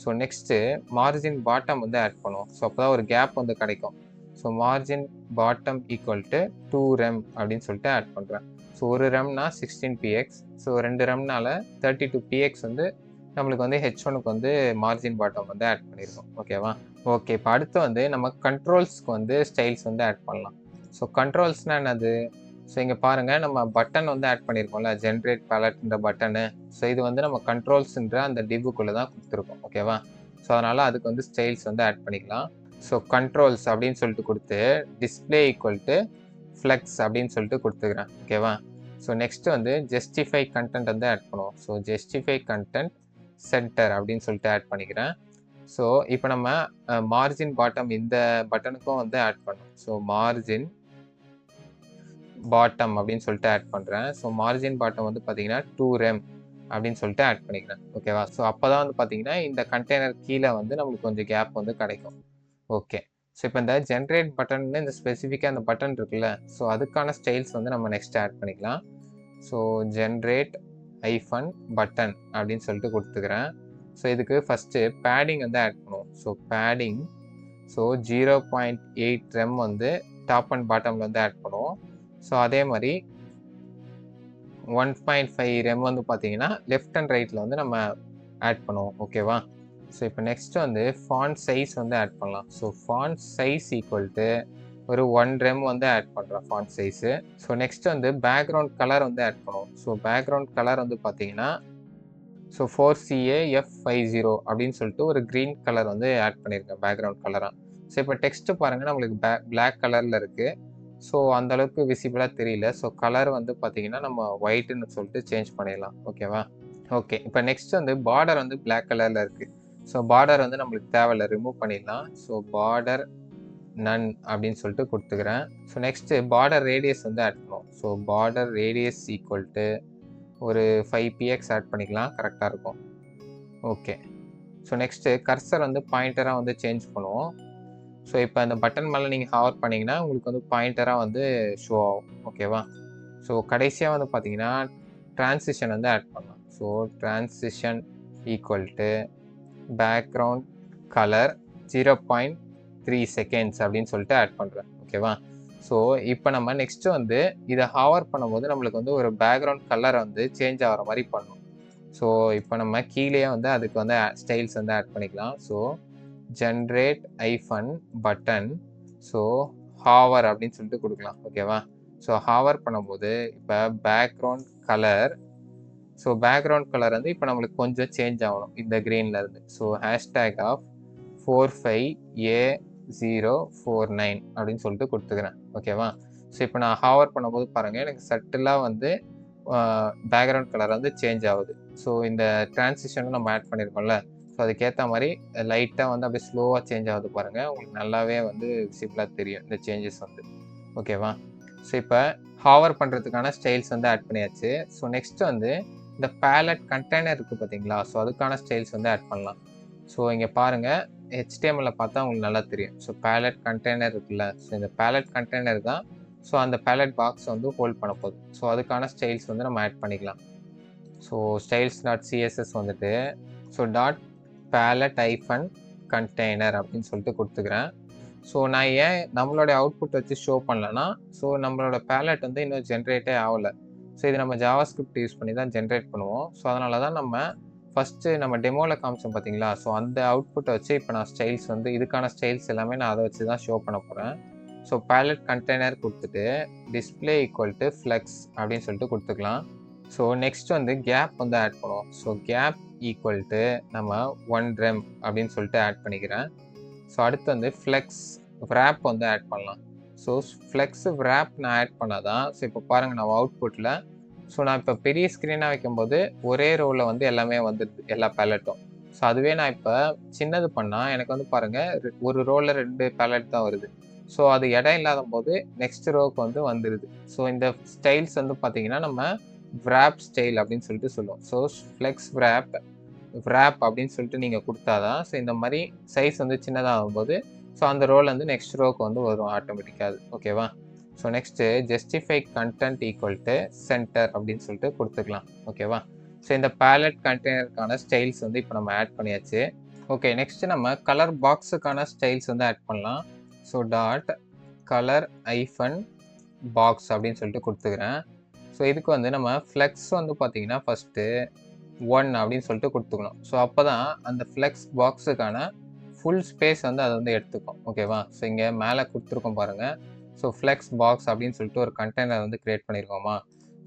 ஸோ நெக்ஸ்ட்டு மார்ஜின் பாட்டம் வந்து ஆட் பண்ணுவோம். ஸோ அப்போ தான் ஒரு கேப் வந்து கிடைக்கும். So margin bottom equal to 2 rem அப்படின்னு சொல்லிட்டு ஆட் பண்ணுறேன். ஸோ ஒரு ரெம்னா 16px. ஸோ 2 ரெம்னால 32px வந்து நம்மளுக்கு வந்து H1க்கு வந்து மார்ஜின் பாட்டம் வந்து ஆட் பண்ணியிருக்கோம். ஓகேவா? ஓகே, இப்போ அடுத்து வந்து நம்ம கண்ட்ரோல்ஸ்க்கு வந்து ஸ்டைல்ஸ் வந்து ஆட் பண்ணலாம். ஸோ கண்ட்ரோல்ஸ்னால் என்னது? ஸோ இங்கே பாருங்கள், நம்ம பட்டன் வந்து ஆட் பண்ணியிருக்கோம்ல, ஜென்ரேட் பேலட்ன்ற பட்டனு. ஸோ இது வந்து நம்ம கண்ட்ரோல்ஸுன்ற அந்த டிவ்வுக்குள்ளே தான் கொடுத்துருக்கோம். ஓகேவா? ஸோ அதனால் அதுக்கு வந்து ஸ்டைல்ஸ் வந்து ஆட் பண்ணிக்கலாம். ஸோ கண்ட்ரோல்ஸ் அப்படின்னு சொல்லிட்டு கொடுத்து டிஸ்பிளே ஈக்குவல் டு ஃப்ளெக்ஸ் அப்படின்னு சொல்லிட்டு கொடுத்துக்கிறேன். ஓகேவா? ஸோ நெக்ஸ்ட் வந்து ஜஸ்டிஃபை கண்டென்ட் வந்து ஆட் பண்ணுவோம். ஸோ ஜஸ்டிஃபை கண்டென்ட் சென்டர் அப்படின்னு சொல்லிட்டு ஆட் பண்ணிக்கிறேன். ஸோ இப்போ நம்ம மார்ஜின் பாட்டம் இந்த பட்டனுக்கும் வந்து ஆட் பண்ணோம். ஸோ மார்ஜின் பாட்டம் அப்படின்னு சொல்லிட்டு ஆட் பண்ணுறேன். ஸோ மார்ஜின் பாட்டம் வந்து பார்த்தீங்கன்னா 2 rem அப்படின்னு சொல்லிட்டு ஆட் பண்ணிக்கிறேன். ஓகேவா? ஸோ அப்போ தான் வந்து பார்த்தீங்கன்னா இந்த கண்டெய்னர் கீழே வந்து நம்மளுக்கு கொஞ்சம் கேப் வந்து கிடைக்கும். ஓகே, ஸோ இப்போ இந்த ஜென்ரேட் பட்டன் இந்த ஸ்பெசிஃபிக்காக அந்த பட்டன் இருக்குல்ல, ஸோ அதுக்கான ஸ்டைல்ஸ் வந்து நம்ம நெக்ஸ்ட் ஆட் பண்ணிக்கலாம். ஸோ ஜென்ரேட் பட்டன் அப்படின்னு சொல்லிட்டு கொடுத்துக்கிறேன். ஸோ இதுக்கு ஃபஸ்ட்டு பேடிங் வந்து ஆட் பண்ணுவோம். ஸோ பேடிங் 0.8 rem வந்து டாப் அண்ட் பாட்டமில் வந்து ஆட் பண்ணுவோம். ஸோ அதே மாதிரி 1.5 rem வந்து பார்த்தீங்கன்னா லெஃப்ட் அண்ட் ரைட்டில் வந்து நம்ம ஆட் பண்ணுவோம். ஓகேவா? ஸோ இப்போ நெக்ஸ்ட் வந்து ஃபாண்ட் சைஸ் வந்து ஆட் பண்ணலாம். So font size equal to ஒரு 1 rem வந்து ஆட் பண்ணுறோம் ஃபாண்ட் சைஸு. ஸோ நெக்ஸ்ட் வந்து பேக்ரவுண்ட் கலர் வந்து ஆட் பண்ணுவோம். ஸோ பேக்ரவுண்ட் கலர் வந்து பார்த்தீங்கன்னா 4CAF50 அப்படின்னு சொல்லிட்டு ஒரு க்ரீன் கலர் வந்து ஆட் பண்ணியிருக்கேன் பேக்ரவுண்ட் கலராக. ஸோ இப்போ டெக்ஸ்ட்டு பாருங்கள், நம்மளுக்கு பிளாக் கலரில் இருக்குது. ஸோ அந்தளவுக்கு விசிபிளாக தெரியல. ஸோ கலர் வந்து பார்த்தீங்கன்னா நம்ம ஒயிட்டுன்னு சொல்லிட்டு சேஞ்ச் பண்ணிடலாம். ஓகேவா? ஓகே, இப்போ நெக்ஸ்ட் வந்து பார்டர் வந்து பிளாக் கலரில் இருக்குது. ஸோ பார்டர் வந்து நம்மளுக்கு தேவையில்லை, ரிமூவ் பண்ணிடலாம். ஸோ பார்டர் நன் அப்படின்னு சொல்லிட்டு கொடுத்துக்கிறேன். ஸோ நெக்ஸ்ட்டு பார்டர் ரேடியஸ் வந்து ஆட் பண்ணுவோம். So border radius equal to ஒரு 5px ஆட் பண்ணிக்கலாம், கரெக்டாக இருக்கும். ஓகே, ஸோ நெக்ஸ்ட்டு கர்சர் வந்து பாயிண்டராக வந்து சேஞ்ச் பண்ணுவோம். ஸோ இப்போ அந்த பட்டன் மேலே நீங்கள் ஹவர் பண்ணிங்கன்னா உங்களுக்கு வந்து பாயிண்டராக வந்து ஷோ ஆகும். ஓகேவா? ஸோ கடைசியாக வந்து பார்த்தீங்கன்னா ட்ரான்சிஷன் வந்து ஆட் பண்ணலாம். So transition equal to background colour 0.3 seconds அப்படின்னு சொல்லிட்டு ஆட் பண்ணுறேன். ஓகேவா? ஸோ இப்போ நம்ம நெக்ஸ்ட்டு வந்து இதை ஹவர் பண்ணும்போது நம்மளுக்கு வந்து ஒரு பேக்ரவுண்ட் கலர் வந்து சேஞ்ச் ஆகிற மாதிரி பண்ணும். ஸோ இப்போ நம்ம கீழே வந்து அதுக்கு வந்து ஸ்டைல்ஸ் வந்து ஆட் பண்ணிக்கலாம். So generate button so hover அப்படின்னு சொல்லிட்டு கொடுக்கலாம். ஓகேவா? ஸோ ஹாவர் பண்ணும்போது இப்போ பேக்ரவுண்ட் கலர் வந்து இப்போ நம்மளுக்கு கொஞ்சம் சேஞ்ச் ஆகணும் இந்த க்ரீன்லேருந்து. ஸோ #45A049 அப்படின்னு சொல்லிட்டு கொடுத்துக்கிறேன். ஓகேவா? ஸோ இப்போ நான் ஹாவர் பண்ணும்போது பாருங்கள் எனக்கு சட்டிலாக வந்து பேக்ரவுண்ட் கலர் வந்து சேஞ்ச் ஆகுது. ஸோ இந்த டிரான்சிஷனும் நம்ம ஆட் பண்ணியிருக்கோம்ல, ஸோ அதுக்கேற்ற மாதிரி லைட்டாக வந்து அப்படியே ஸ்லோவாக சேஞ்ச் ஆகுது பாருங்கள். உங்களுக்கு நல்லாவே வந்து விசிபிளாக தெரியும் இந்த சேஞ்சஸ் வந்து. ஓகேவா? ஸோ இப்போ ஹாவர் பண்ணுறதுக்கான ஸ்டைல்ஸ் வந்து ஆட் பண்ணியாச்சு. ஸோ நெக்ஸ்ட் வந்து இந்த பேலட் கண்டெய்னர் இருக்குது பார்த்தீங்களா? ஸோ அதுக்கான ஸ்டைல்ஸ் வந்து ஆட் பண்ணலாம். ஸோ இங்கே பாருங்கள், HTML பார்த்தா உங்களுக்கு நல்லா தெரியும். ஸோ பேலட் கண்டெய்னர் இருக்குல்ல, ஸோ இந்த பேலட் கண்டெய்னர் தான் ஸோ அந்த பேலட் பாக்ஸ் வந்து ஹோல்ட் பண்ண போகுது. ஸோ அதுக்கான ஸ்டைல்ஸ் வந்து நம்ம ஆட் பண்ணிக்கலாம். ஸோ styles.css வந்துட்டு ஸோ பேலட் ஐஃபன் கண்டெய்னர் அப்படின்னு சொல்லிட்டு கொடுத்துக்கிறேன். ஸோ நான் ஏன் நம்மளுடைய அவுட்புட் வச்சு ஷோ பண்ணலன்னா, ஸோ நம்மளோட பேலட் வந்து இன்னும் ஜென்ரேட்டே ஆகலை. ஸோ இது நம்ம ஜாவாஸ்கிரிப்ட் யூஸ் பண்ணி தான் ஜென்ரேட் பண்ணுவோம். ஸோ அதனால தான் நம்ம ஃபஸ்ட்டு நம்ம டெமோவில் காமிச்சோம் பார்த்தீங்களா? ஸோ அந்த அவுட்புட்டை வச்சு இப்போ நான் ஸ்டைல்ஸ் வந்து இதுக்கான ஸ்டைல்ஸ் எல்லாமே நான் அதை வச்சு தான் ஷோ பண்ண போகிறேன். ஸோ பேலட் கண்டெய்னர் கொடுத்துட்டு டிஸ்பிளே ஈக்குவல் டு ஃப்ளெக்ஸ் அப்படின்னு சொல்லிட்டு கொடுத்துக்கலாம். ஸோ நெக்ஸ்ட் வந்து கேப் வந்து ஆட் பண்ணுவோம். ஸோ கேப் ஈக்குவல் டு நம்ம 1 rem அப்படின்னு சொல்லிட்டு ஆட் பண்ணிக்கிறேன். ஸோ அடுத்து வந்து ஃப்ளெக்ஸ் wrap வந்து ஆட் பண்ணலாம். ஸோ ஃப்ளெக்ஸ் wrap நான் ஆட் பண்ணாதான் ஸோ இப்போ பாருங்கள் நம்ம அவுட்புட்டில் ஸோ நான் இப்போ பெரிய ஸ்க்ரீனாக வைக்கும்போது ஒரே ரோவில் வந்து எல்லாமே வந்துடுது, எல்லா பேலட்டும். ஸோ அதுவே நான் இப்போ சின்னது பண்ணால் எனக்கு வந்து பாருங்கள் ஒரு ரோவில் 2 பேலட் தான் வருது. ஸோ அது இடம் இல்லாத போது நெக்ஸ்ட் ரோவுக்கு வந்து வந்துடுது. ஸோ இந்த ஸ்டைல்ஸ் வந்து பார்த்தீங்கன்னா நம்ம wrap ஸ்டைல் அப்படின்னு சொல்லிட்டு சொல்லுவோம். ஸோ ஃப்ளெக்ஸ் wrap அப்படின்னு சொல்லிட்டு நீங்கள் கொடுத்தாதான் ஸோ இந்த மாதிரி சைஸ் வந்து சின்னதாகும்போது ஸோ அந்த ரோல் வந்து நெக்ஸ்ட் ரோவுக்கு வந்து வரும் ஆட்டோமேட்டிக்காக. ஓகேவா? So next justify content equal to centre அப்படின்னு சொல்லிட்டு கொடுத்துக்கலாம். ஓகேவா? ஸோ இந்த பேலட் கண்டெய்னருக்கான ஸ்டைல்ஸ் வந்து இப்போ நம்ம ஆட் பண்ணியாச்சு. ஓகே, நெக்ஸ்ட்டு நம்ம கலர் பாக்ஸுக்கான ஸ்டைல்ஸ் வந்து ஆட் பண்ணலாம். ஸோ கலர் ஐஃபன் பாக்ஸ் அப்படின்னு சொல்லிட்டு கொடுத்துக்கிறேன். ஸோ இதுக்கு வந்து நம்ம ஃப்ளெக்ஸ் வந்து பார்த்தீங்கன்னா ஃபஸ்ட்டு 1 அப்படின்னு சொல்லிட்டு கொடுத்துக்கணும். ஸோ அப்போ தான் அந்த ஃப்ளெக்ஸ் பாக்ஸுக்கான ஃபுல் ஸ்பேஸ் வந்து அதை வந்து எடுத்துக்கும். ஓகேவா? ஸோ இங்கே மேலே கொடுத்துருக்கோம் பாருங்கள். ஸோ ஃப்ளெக்ஸ் பாக்ஸ் அப்படின்னு சொல்லிட்டு ஒரு கண்டெய்னர் வந்து க்ரியேட் பண்ணியிருக்கோமா?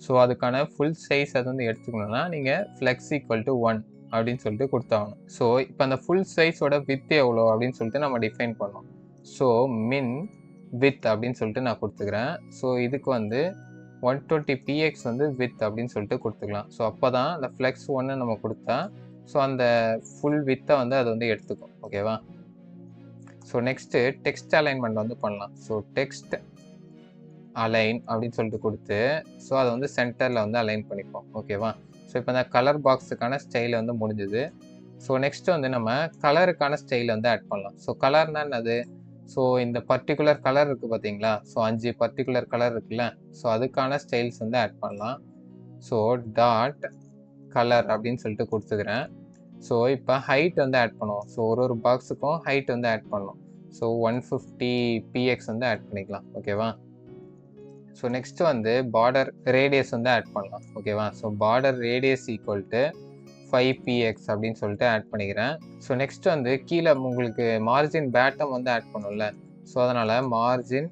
ஸோ அதுக்கான ஃபுல் சைஸ் அது வந்து எடுத்துக்கணும்னா நீங்கள் ஃப்ளெக்ஸ் ஈக்குவல் டு 1 அப்படின்னு சொல்லிட்டு கொடுத்தாகணும். ஸோ இப்போ அந்த ஃபுல் சைஸோட வித் எவ்வளோ அப்படின்னு சொல்லிட்டு நம்ம டிஃபைன் பண்ணோம். ஸோ மின் வித் அப்படின்னு சொல்லிட்டு நான் கொடுத்துக்கிறேன். ஸோ இதுக்கு வந்து 120px வந்து வித் அப்படின்னு சொல்லிட்டு கொடுத்துக்கலாம். ஸோ அப்போ தான் அந்த ஃப்ளெக்ஸ் 1 நம்ம கொடுத்தா ஸோ அந்த ஃபுல் வித்தை வந்து அது வந்து எடுத்துக்கும். ஓகேவா? ஸோ நெக்ஸ்ட்டு டெக்ஸ்ட் அலைன்மெண்ட் வந்து பண்ணலாம். ஸோ டெக்ஸ்ட் அலைன் அப்படின்னு சொல்லிட்டு கொடுத்து ஸோ அதை வந்து சென்டரில் வந்து அலைன் பண்ணிப்போம். ஓகேவா? ஸோ இப்போ இந்த கலர் பாக்ஸுக்கான ஸ்டைல் வந்து முடிஞ்சுது. ஸோ நெக்ஸ்ட் வந்து நம்ம கலருக்கான ஸ்டைல் வந்து ஆட் பண்ணலாம். ஸோ கலர்னா என்னது? ஸோ இந்த பர்டிகுலர் கலர் இருக்குது பார்த்தீங்களா? ஸோ 5 பர்டிகுலர் கலர் இருக்குல்ல, ஸோ அதுக்கான ஸ்டைல்ஸ் வந்து ஆட் பண்ணலாம். ஸோ கலர் அப்படின்னு சொல்லிட்டு கொடுத்துக்கிறேன். ஸோ இப்போ ஹைட் வந்து ஆட் பண்ணுவோம். ஸோ ஒரு பாக்ஸுக்கும் ஹைட் வந்து ஆட் பண்ணணும். ஸோ 150px வந்து ஆட் பண்ணிக்கலாம். ஓகேவா? ஸோ நெக்ஸ்ட் வந்து பார்டர் ரேடியஸ் வந்து ஆட் பண்ணலாம். ஓகேவா? So border radius equal to 5px அப்படின்னு சொல்லிட்டு ஆட் பண்ணிக்கிறேன். ஸோ நெக்ஸ்ட் வந்து கீழே உங்களுக்கு மார்ஜின் பேட்டம் வந்து ஆட் பண்ணும்ல, ஸோ அதனால் மார்ஜின்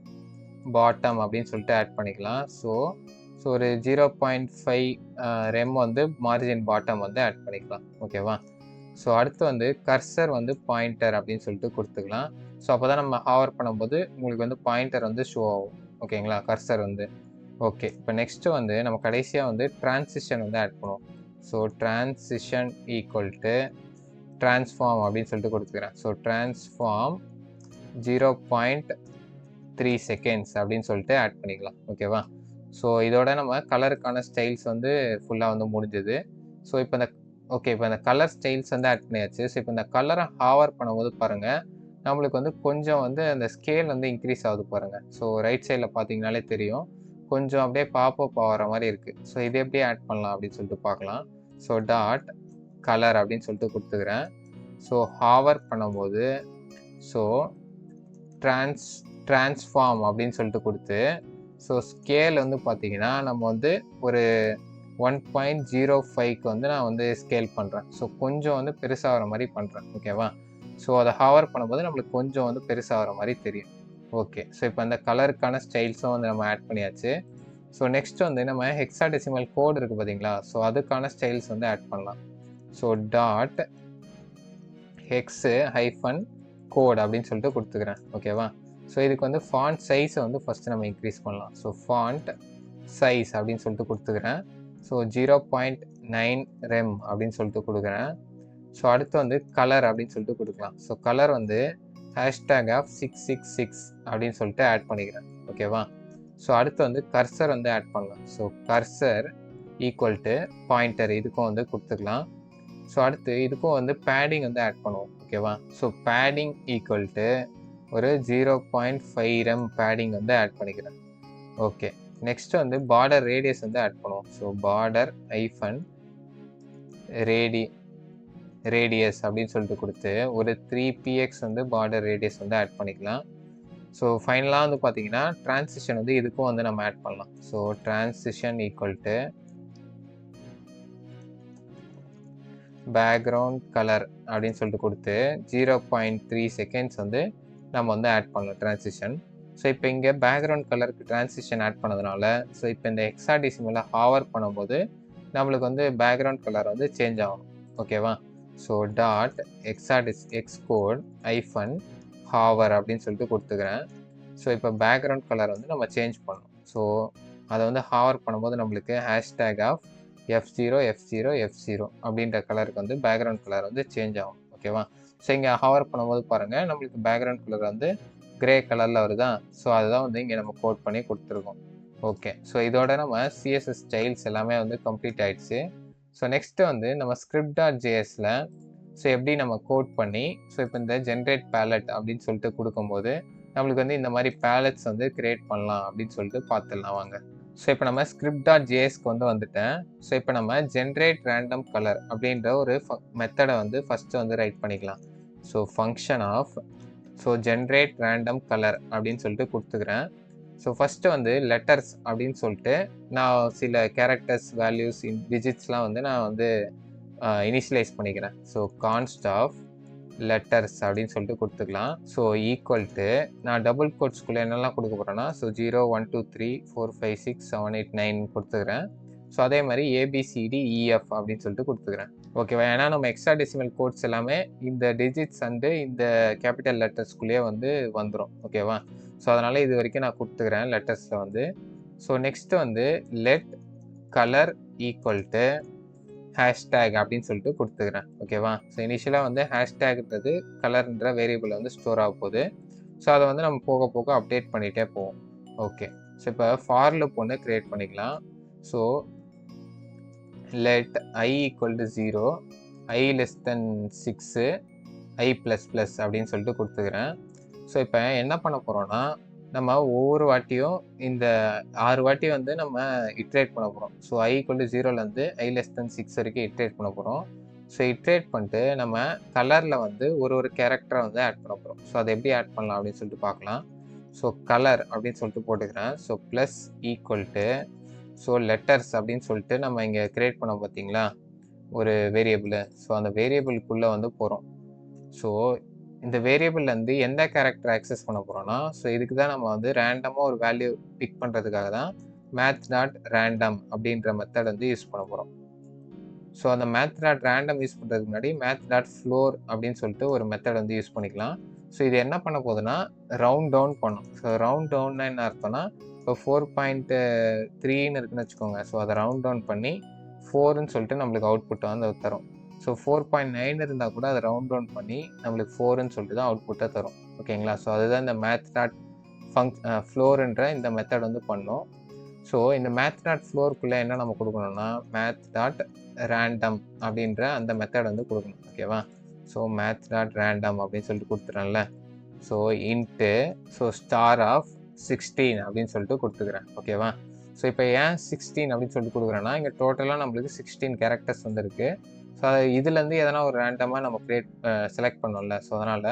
பாட்டம் அப்படின்னு சொல்லிட்டு ஆட் பண்ணிக்கலாம். ஸோ ஒரு 0.5 rem வந்து மார்ஜின் பாட்டம் வந்து ஆட் பண்ணிக்கலாம். ஓகேவா? ஸோ அடுத்து வந்து கர்சர் வந்து பாயிண்டர் அப்படின்னு சொல்லிட்டு கொடுத்துக்கலாம். ஸோ அப்போ தான் நம்ம ஹாவர் பண்ணும்போது உங்களுக்கு வந்து பாயிண்டர் வந்து ஷோ ஆகும். ஓகேங்களா? கர்சர் வந்து ஓகே. இப்போ நெக்ஸ்ட்டு வந்து நம்ம கடைசியாக வந்து டிரான்சிஷன் வந்து ஆட் பண்ணுவோம். So transition equal to transform அப்படின்னு சொல்லிட்டு கொடுத்துக்கிறேன். ஸோ ட்ரான்ஸ்ஃபார்ம் 0.3 செகண்ட்ஸ் அப்படின்னு சொல்லிட்டு ஆட் பண்ணிக்கலாம். ஓகேவா? ஸோ இதோட நம்ம கலருக்கான ஸ்டைல்ஸ் வந்து ஃபுல்லாக வந்து முடிஞ்சுது. ஸோ இப்போ இந்த கலர் ஸ்டைல்ஸ் வந்து ஆட் பண்ணியாச்சு. ஸோ இப்போ இந்த கலரை ஹாவர் பண்ணும்போது பாருங்கள் நம்மளுக்கு வந்து கொஞ்சம் வந்து அந்த ஸ்கேல் வந்து இன்க்ரீஸ் ஆகுது பாருங்கள். ஸோ ரைட் சைடில் பார்த்தீங்கனாலே தெரியும், கொஞ்சம் அப்படியே பாப்பப் ஆகிற மாதிரி இருக்குது. ஸோ இது எப்படி ஆட் பண்ணலாம் அப்படின்னு சொல்லிட்டு பார்க்கலாம். ஸோ கலர் அப்படின்னு சொல்லிட்டு கொடுத்துக்கிறேன். ஸோ ஹாவர் பண்ணும்போது ஸோ ட்ரான்ஸ்ஃபார்ம் அப்படின்னு சொல்லிட்டு கொடுத்து ஸோ ஸ்கேல் வந்து பார்த்தீங்கன்னா நம்ம வந்து ஒரு 1.05க்கு வந்து நான் வந்து ஸ்கேல் பண்ணுறேன். ஸோ கொஞ்சம் வந்து பெருசாகிற மாதிரி பண்ணுறேன். ஓகேவா? ஸோ அதை ஹாவர் பண்ணும்போது நம்மளுக்கு கொஞ்சம் வந்து பெருசாகிற மாதிரி தெரியும். ஓகே. ஸோ இப்போ அந்த கலருக்கான ஸ்டைல்ஸும் வந்து நம்ம ஆட் பண்ணியாச்சு. ஸோ நெக்ஸ்ட் வந்து நம்ம ஹெக்ஸாடெசிமல் கோட் இருக்குது பார்த்தீங்களா? ஸோ அதுக்கான ஸ்டைல்ஸ் வந்து ஆட் பண்ணலாம். ஸோ ஹெக்ஸு -கோட் அப்படின்னு சொல்லிட்டு கொடுத்துக்கிறேன். ஓகேவா? ஸோ இதுக்கு வந்து ஃபாண்ட் சைஸை வந்து ஃபஸ்ட்டு நம்ம இன்க்ரீஸ் பண்ணலாம். ஸோ ஃபாண்ட் சைஸ் அப்படின்னு சொல்லிட்டு கொடுத்துக்கிறேன். ஸோ 0.9 ரெம் அப்படின்னு சொல்லிட்டு கொடுக்குறேன். ஸோ அடுத்து வந்து கலர் அப்படின்னு சொல்லிட்டு கொடுக்கலாம். ஸோ கலர் வந்து #666 அப்படின்னு சொல்லிட்டு ஆட் பண்ணிக்கிறேன். ஓகேவா? ஸோ அடுத்து வந்து கர்சர் வந்து ஆட் பண்ணலாம். So cursor equal to pointer இதுக்கும் வந்து கொடுத்துக்கலாம். ஸோ அடுத்து இதுக்கும் வந்து பேடிங் வந்து ஆட் பண்ணுவோம். ஓகேவா? ஸோ பேடிங் ஈக்குவல் டு ஒரு 0.5 ரெம் பேடிங் வந்து ஆட் பண்ணிக்கிறேன். ஓகே. நெக்ஸ்ட் வந்து பார்டர் ரேடியஸ் வந்து ஆட் பண்ணுவோம். ஸோ பார்டர் ஐஃபன் ரேடியஸ் அப்படின்னு சொல்லிட்டு கொடுத்து ஒரு 3px வந்து பார்டர் ரேடியஸ் வந்து ஆட் பண்ணிக்கலாம். ஸோ ஃபைனலாக வந்து பார்த்தீங்கன்னா டிரான்சிஷன் வந்து இதுக்கும் வந்து நம்ம ஆட் பண்ணலாம். So transition equal to background colour அப்படின்னு சொல்லிட்டு கொடுத்து 0.3 செகண்ட்ஸ் வந்து நம்ம வந்து ஆட் பண்ணலாம் டிரான்சிஷன். ஸோ இப்போ இங்கே பேக்ரவுண்ட் கலருக்கு டிரான்சிஷன் ஆட் பண்ணதுனால ஸோ இப்போ இந்த ஹெக்ஸாடெசிமலில் ஹாவர் பண்ணும்போது நம்மளுக்கு வந்து பேக்ரவுண்ட் கலர் வந்து சேஞ்ச் ஆகணும். ஓகேவா? ஸோ டாட் எக்ஸ்கோட் ஐஃபன் ஹாவர் அப்படின்னு சொல்லிட்டு கொடுத்துக்கிறேன். ஸோ இப்போ பேக்ரவுண்ட் கலர் வந்து நம்ம சேஞ்ச் பண்ணணும். ஸோ அதை வந்து ஹாவர் பண்ணும்போது நம்மளுக்கு #F0 அப்படின்ற கலருக்கு வந்து பேக்ரவுண்ட் கலர் வந்து சேஞ்ச் ஆகும். ஓகேவா? ஸோ இங்கே ஹாவர் பண்ணும்போது பாருங்கள் நம்மளுக்கு பேக்ரவுண்ட் கலர் வந்து கிரே கலரில் வருதா? ஸோ அதுதான் வந்து இங்கே நம்ம கோட் பண்ணி கொடுத்துருக்கோம். ஓகே. ஸோ இதோட நம்ம சிஎஸ்எஸ் ஸ்டைல்ஸ் எல்லாமே வந்து கம்ப்ளீட் ஆயிடுச்சு. ஸோ நெக்ஸ்ட்டு வந்து நம்ம script.jsல ஸோ எப்படி நம்ம கோட் பண்ணி ஸோ இப்போ இந்த ஜென்ரேட் பேலட் அப்படின்னு சொல்லிட்டு கொடுக்கும்போது நம்மளுக்கு வந்து இந்த மாதிரி பேலட்ஸ் வந்து கிரியேட் பண்ணலாம் அப்படின்னு சொல்லிட்டு பார்த்துடலாம் வாங்க. ஸோ இப்போ நம்ம script.jsக்கு வந்து வந்துட்டேன். ஸோ இப்போ நம்ம ஜென்ரேட் ரேண்டம் கலர் அப்படின்ற ஒரு மெத்தடை வந்து ஃபஸ்ட்டு வந்து ரைட் பண்ணிக்கலாம். So function of generate random colour அப்படின்னு சொல்லிட்டு கொடுத்துக்கிறேன். ஸோ ஃபஸ்ட்டு வந்து லெட்டர்ஸ் அப்படின்னு சொல்லிட்டு நான் சில கேரக்டர்ஸ் வேல்யூஸ் டிஜிட்ஸ்லாம் வந்து நான் வந்து இனிஷியலைஸ் பண்ணிக்கிறேன். ஸோ கான்ஸ்ட் ஆஃப் லெட்டர்ஸ் அப்படின்னு சொல்லிட்டு கொடுத்துக்கலாம். ஸோ ஈக்குவல் டு நான் டபுள் கோட்ஸ்குள்ளே என்னெல்லாம் கொடுக்க போகிறேன்னா 0 1 2 3 4 5 6 7 8 9 கொடுத்துக்கிறேன். ஸோ அதே மாதிரி ABCDEF அப்படின்னு சொல்லிட்டு கொடுத்துக்கிறேன். ஓகேவா? ஏன்னா நம்ம ஹெக்ஸாடெசிமல் கோட்ஸ் எல்லாமே இந்த டிஜிட்ஸ் அண்டு இந்த கேபிட்டல் லெட்டர்ஸ்குள்ளேயே வந்து வந்துடும். ஓகேவா? ஸோ அதனால் இது வரைக்கும் நான் கொடுத்துக்கிறேன் லெட்டர்ஸில் வந்து. ஸோ நெக்ஸ்ட்டு வந்து let colour equal to hashtag அப்படின்னு சொல்லிட்டு கொடுத்துக்கிறேன். ஓகேவா? ஸோ இனிஷியலாக வந்து ஹேஷ்டேக்ன்றது கலர்ன்ற வேரியபிள் வந்து ஸ்டோர் ஆக போகுது. ஸோ அதை வந்து நம்ம போக போக அப்டேட் பண்ணிகிட்டே போவோம். ஓகே. ஸோ இப்போ ஃபார் லூப் ஒன்று க்ரியேட் பண்ணிக்கலாம். So let I equal to 0, I less than 6, I plus plus அப்படின்னு சொல்லிட்டு கொடுத்துக்கிறேன். ஸோ இப்போ என்ன பண்ண போகிறோம்னா நம்ம ஒவ்வொரு வாட்டியும் இந்த 6 வாட்டி வந்து நம்ம இட்ரேட் பண்ண போகிறோம். So I equal to 0லேருந்து I less than 6 வரைக்கும் இட்ரேட் பண்ண போகிறோம். ஸோ இட்ரேட் பண்ணிட்டு நம்ம கலரில் வந்து ஒரு கேரக்டரை வந்து ஆட் பண்ண போகிறோம். ஸோ அதை எப்படி ஆட் பண்ணலாம் அப்படின்னு சொல்லிட்டு பார்க்கலாம். ஸோ கலர் அப்படின்னு சொல்லிட்டு போட்டுக்கிறேன். So plus equal to so letters அப்படின்னு சொல்லிட்டு நம்ம இங்கே கிரியேட் பண்ண பார்த்தீங்களா ஒரு வேரியபிள். ஸோ அந்த வேரியபிளுக்குள்ளே வந்து போகிறோம். ஸோ இந்த வேரியபிள்லேருந்து எந்த கேரக்டர் ஆக்சஸ் பண்ண போகிறோம்னா ஸோ இதுக்கு தான் நம்ம வந்து ரேண்டமாக ஒரு வேல்யூ பிக் பண்ணுறதுக்காக தான் math.random அப்படின்ற மெத்தட் வந்து யூஸ் பண்ண போகிறோம். ஸோ அந்த math.random யூஸ் பண்ணுறதுக்கு முன்னாடி math.floor அப்படின்னு சொல்லிட்டு ஒரு மெத்தட் வந்து யூஸ் பண்ணிக்கலாம். ஸோ இது என்ன பண்ண போகுதுன்னா ரவுண்ட் டவுன் பண்ணும். ஸோ ரவுண்ட் டவுன்னா என்ன அர்த்தம்னா இப்போ 4.3ன்னு இருக்குன்னு வச்சுக்கோங்க. ஸோ அதை ரவுண்ட் டவுன் பண்ணி 4ன்னு சொல்லிட்டு நம்மளுக்கு அவுட்புட்டை வந்து தரும். ஸோ 4.9 இருந்தால் கூட அதை ரவுண்ட் டவுன் பண்ணி நம்மளுக்கு 4ன்னு சொல்லிட்டு தான் அவுட்புட்டை தரும். ஓகேங்களா? ஸோ அதுதான் இந்த math.floorன்ற இந்த மெத்தட் வந்து பண்ணோம். ஸோ இந்த math.floorக்குள்ளே என்ன நம்ம கொடுக்கணும்னா math.random அப்படின்ற அந்த மெத்தட் வந்து கொடுக்கணும். ஓகேவா? ஸோ math.random அப்படின்னு சொல்லிட்டு கொடுத்துறேன்ல. ஸோ இன்ட்டு ஸ்டார் ஆஃப் 16 அப்படின்னு சொல்லிட்டு கொடுத்துக்கிறேன். ஓகேவா? ஸோ இப்போ ஏன் 16 அப்படின்னு சொல்லிட்டு கொடுக்குறேன்னா இங்கே டோட்டலாக நம்மளுக்கு 16 கேரக்டர்ஸ் வந்துருக்கு. ஸோ அது இதுலேருந்து எதனா ஒரு ரேண்டமாக நம்ம செலக்ட் பண்ணோம்ல. ஸோ அதனால்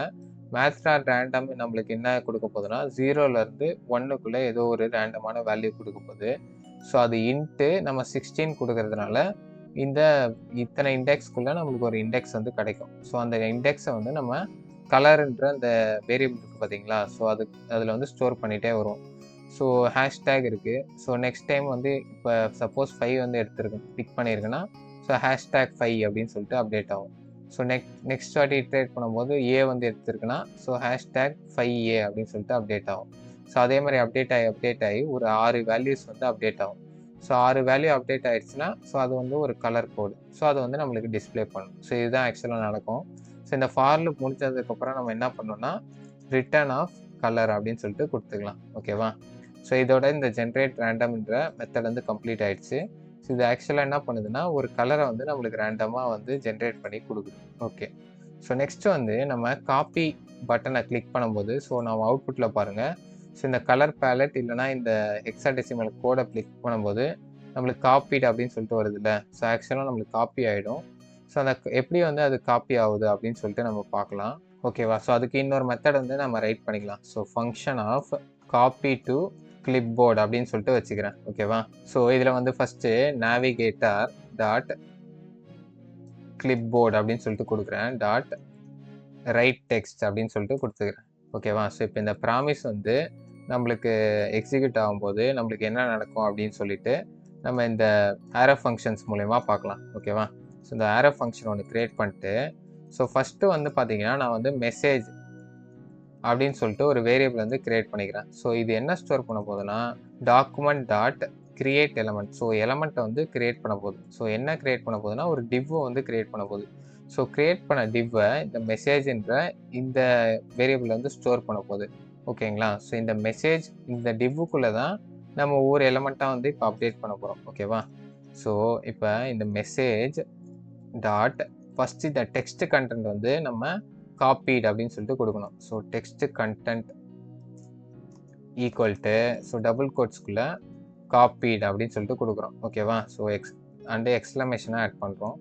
math.random நம்மளுக்கு என்ன கொடுக்க போகுதுன்னா 0லேருந்து 1க்குள்ளே ஏதோ ஒரு ரேண்டமான வேல்யூ கொடுக்க போகுது. ஸோ அது இன்ட்டு நம்ம 16 கொடுக்கறதுனால இத்தனை இண்டெக்ஸ்க்குள்ளே நம்மளுக்கு ஒரு இண்டெக்ஸ் வந்து கிடைக்கும். ஸோ அந்த இண்டெக்ஸை வந்து நம்ம கலருன்ற அந்த வேரியபிள் இருக்குது பார்த்தீங்களா? ஸோ அதில் வந்து ஸ்டோர் பண்ணிகிட்டே வரும். ஸோ ஹேஷ்டேக் இருக்குது. ஸோ நெக்ஸ்ட் டைம் வந்து இப்போ சப்போஸ் 5 வந்து பிக் பண்ணியிருக்குன்னா ஸோ #5 அப்படின்னு சொல்லிட்டு அப்டேட் ஆகும். ஸோ நெக்ஸ்ட் வாட்டி இட்ரேட் பண்ணும்போது ஏ வந்து எடுத்துருக்குன்னா ஸோ ஹேஷ்டேக் 5A அப்படின்னு சொல்லிட்டு அப்டேட் ஆகும். ஸோ அதே மாதிரி அப்டேட் ஆகி ஒரு 6 வேல்யூஸ் வந்து அப்டேட் ஆகும். ஸோ 6 வேல்யூ அப்டேட் ஆயிடுச்சுன்னா ஸோ அது வந்து ஒரு கலர் கோடு. ஸோ அது வந்து நம்மளுக்கு டிஸ்பிளே பண்ணும். ஸோ இதுதான் ஆக்சுவலாக நடக்கும். ஸோ இந்த ஃபார் லூப் முடிச்சதுக்கப்புறம் நம்ம என்ன பண்ணோம்னா ரிட்டர்ன் ஆஃப் கலர் அப்படின்னு சொல்லிட்டு கொடுத்துக்கலாம். ஓகேவா? ஸோ இதோட இந்த ஜென்ரேட் ரேண்டம்ன்ற மெத்தட் வந்து கம்ப்ளீட் ஆயிடுச்சு. ஸோ இது ஆக்சுவலாக என்ன பண்ணுதுன்னா ஒரு கலரை வந்து நம்மளுக்கு ரேண்டமாக வந்து ஜென்ரேட் பண்ணி கொடுக்குது. ஓகே. ஸோ நெக்ஸ்ட் வந்து நம்ம காப்பி பட்டனை கிளிக் பண்ணும்போது ஸோ நம்ம அவுட்புட்டில் பாருங்கள். ஸோ இந்த கலர் பேலட் இல்லைனா இந்த ஹெக்ஸாடெசிமல் கோடை கிளிக் பண்ணும்போது நம்மளுக்கு காப்பீடு அப்படின்னு சொல்லிட்டு வருது இல்லை. ஸோ ஆக்சுவலாக நம்மளுக்கு காப்பி ஆகிடும். ஸோ அந்த எப்படி வந்து அது காப்பி ஆகுது அப்படின்னு சொல்லிட்டு நம்ம பார்க்கலாம். ஓகேவா? ஸோ அதுக்கு இன்னொரு மெத்தட் வந்து நம்ம ரைட் பண்ணிக்கலாம். So function of copy to clipboard அப்படின்னு சொல்லிட்டு வச்சுக்கிறேன். ஓகேவா? ஸோ இதில் வந்து ஃபஸ்ட்டு நேவிகேட்டர் டாட் கிளிப்போர்டு அப்படின்னு சொல்லிட்டு கொடுக்குறேன். டாட் ரைட் டெக்ஸ்ட் அப்படின்னு சொல்லிட்டு கொடுத்துக்கிறேன். ஓகேவா? ஸோ இப்போ இந்த ப்ராமிஸ் வந்து நம்மளுக்கு எக்ஸிக்யூட் ஆகும்போது நம்மளுக்கு என்ன நடக்கும் அப்படின்னு சொல்லிட்டு நம்ம இந்த ஆரோ ஃபங்க்ஷன்ஸ் மூலயமா பார்க்கலாம். ஓகேவா? ஸோ இந்த ஆரோ ஃபங்க்ஷன் ஒன்று க்ரியேட் பண்ணிட்டு ஸோ ஃபஸ்ட்டு வந்து பார்த்தீங்கன்னா நான் வந்து மெசேஜ் அப்படின்னு சொல்லிட்டு ஒரு வேரியபிள் வந்து கிரியேட் பண்ணிக்கிறேன். ஸோ இது என்ன ஸ்டோர் பண்ண போகுதுன்னா document dot create element. So எலமெண்ட்டை வந்து கிரியேட் பண்ண போகுது. ஸோ என்ன கிரியேட் பண்ண போகுதுன்னா ஒரு டிவ்வை வந்து கிரியேட் பண்ண போகுது. ஸோ கிரியேட் பண்ண டிவ்வை இந்த மெசேஜ்ன்ற இந்த வேரியபிள் வந்து ஸ்டோர் பண்ண போகுது. ஓகேங்களா? ஸோ இந்த மெசேஜ் இந்த டிவ்வுக்குள்ளே தான் நம்ம ஒவ்வொரு எலமெண்ட்டாக வந்து இப்போ அப்டேட் பண்ண போகிறோம். ஓகேவா? ஸோ இப்போ இந்த மெசேஜ் டாட் ஃபஸ்ட் இந்த டெக்ஸ்ட் கண்டென்ட் வந்து நம்ம காப்பீடு அப்படின்னு சொல்லிட்டு கொடுக்கணும். So text content equal to so double கோட்ஸ்குள்ளே காப்பீடு அப்படின்னு சொல்லிட்டு கொடுக்குறோம். ஓகேவா? ஸோ எக்ஸ்க்ளமேஷனாக ஆட் பண்ணுறோம்.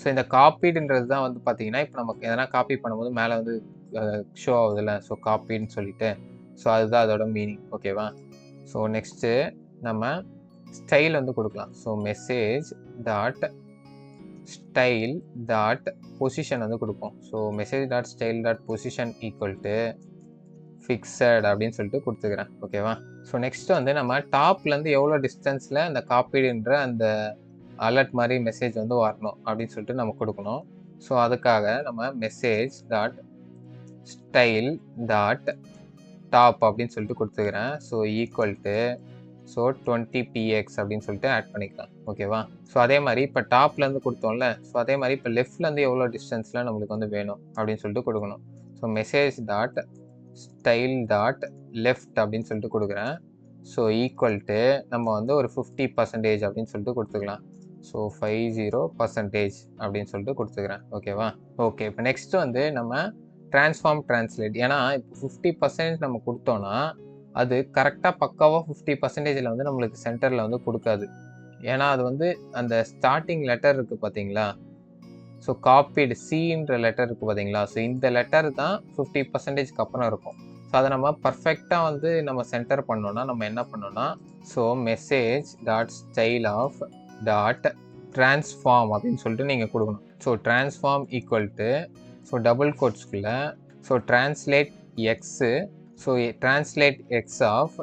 ஸோ இந்த காப்பீடுன்றது தான் வந்து பார்த்தீங்கன்னா இப்போ நமக்கு எதனா காப்பி பண்ணும்போது மேலே வந்து ஷோ ஆகுதுல்ல. ஸோ காப்பீடுன்னு சொல்லிட்டு ஸோ அதுதான் அதோட மீனிங். ஓகேவா? ஸோ நெக்ஸ்ட்டு நம்ம ஸ்டைல் வந்து கொடுக்கலாம். So message dot style dot position வந்து கொடுப்போம். So message dot style dot position equal to fixed அப்படின்னு சொல்லிட்டு கொடுத்துக்கிறேன். ஓகேவா? ஸோ நெக்ஸ்ட் வந்து நம்ம டாப்லேருந்து எவ்வளோ டிஸ்டன்ஸில் அந்த காப்பீடுன்ற அந்த அலர்ட் மாதிரி மெசேஜ் வந்து வரணும் அப்படின்னு சொல்லிட்டு நம்ம கொடுக்கணும். ஸோ அதுக்காக நம்ம message dot style dot top அப்படின்னு சொல்லிட்டு கொடுத்துக்கிறேன். So equal to so 20px அப்படின்னு சொல்லிட்டு ஆட் பண்ணிக்கலாம். ஓகேவா? ஸோ அதே மாதிரி இப்போ டாப்லேருந்து கொடுத்தோம்ல. ஸோ அதே மாதிரி இப்போ லெஃப்ட்லேருந்து எவ்வளோ டிஸ்டன்ஸில் நம்மளுக்கு வந்து வேணும் அப்படின்னு சொல்லிட்டு கொடுக்கணும். So message dot style dot left அப்படின்னு சொல்லிட்டு கொடுக்குறேன். ஸோ ஈக்குவல் டு நம்ம வந்து ஒரு 50% அப்படின்னு சொல்லிட்டு கொடுத்துக்கலாம். ஸோ 50% அப்படின்னு சொல்லிட்டு கொடுத்துக்கிறேன். ஓகேவா? ஓகே. இப்போ நெக்ஸ்ட் வந்து நம்ம ட்ரான்ஸ்ஃபார்ம் ட்ரான்ஸ்லேட். ஏன்னா இப்போ 50% நம்ம கொடுத்தோன்னா அது கரெக்டாக பக்காவாக 50%ல் வந்து நம்மளுக்கு சென்டரில் வந்து கொடுக்காது. ஏன்னா அது வந்து அந்த ஸ்டார்டிங் லெட்டர் இருக்குது பார்த்தீங்களா? ஸோ காப்பீடு சின்ற லெட்டர் இருக்குது பார்த்தீங்களா? ஸோ இந்த லெட்டர் தான் 50%க்கு அப்புறம் இருக்கும். ஸோ அதை நம்ம பர்ஃபெக்டாக வந்து நம்ம சென்டர் பண்ணோன்னா நம்ம என்ன பண்ணோன்னா so message dot style of dot transform அப்படின்னு சொல்லிட்டு நீங்கள் கொடுக்கணும். So transform equal to so double கோட்ஸ்குள்ளே so translate X so translate X of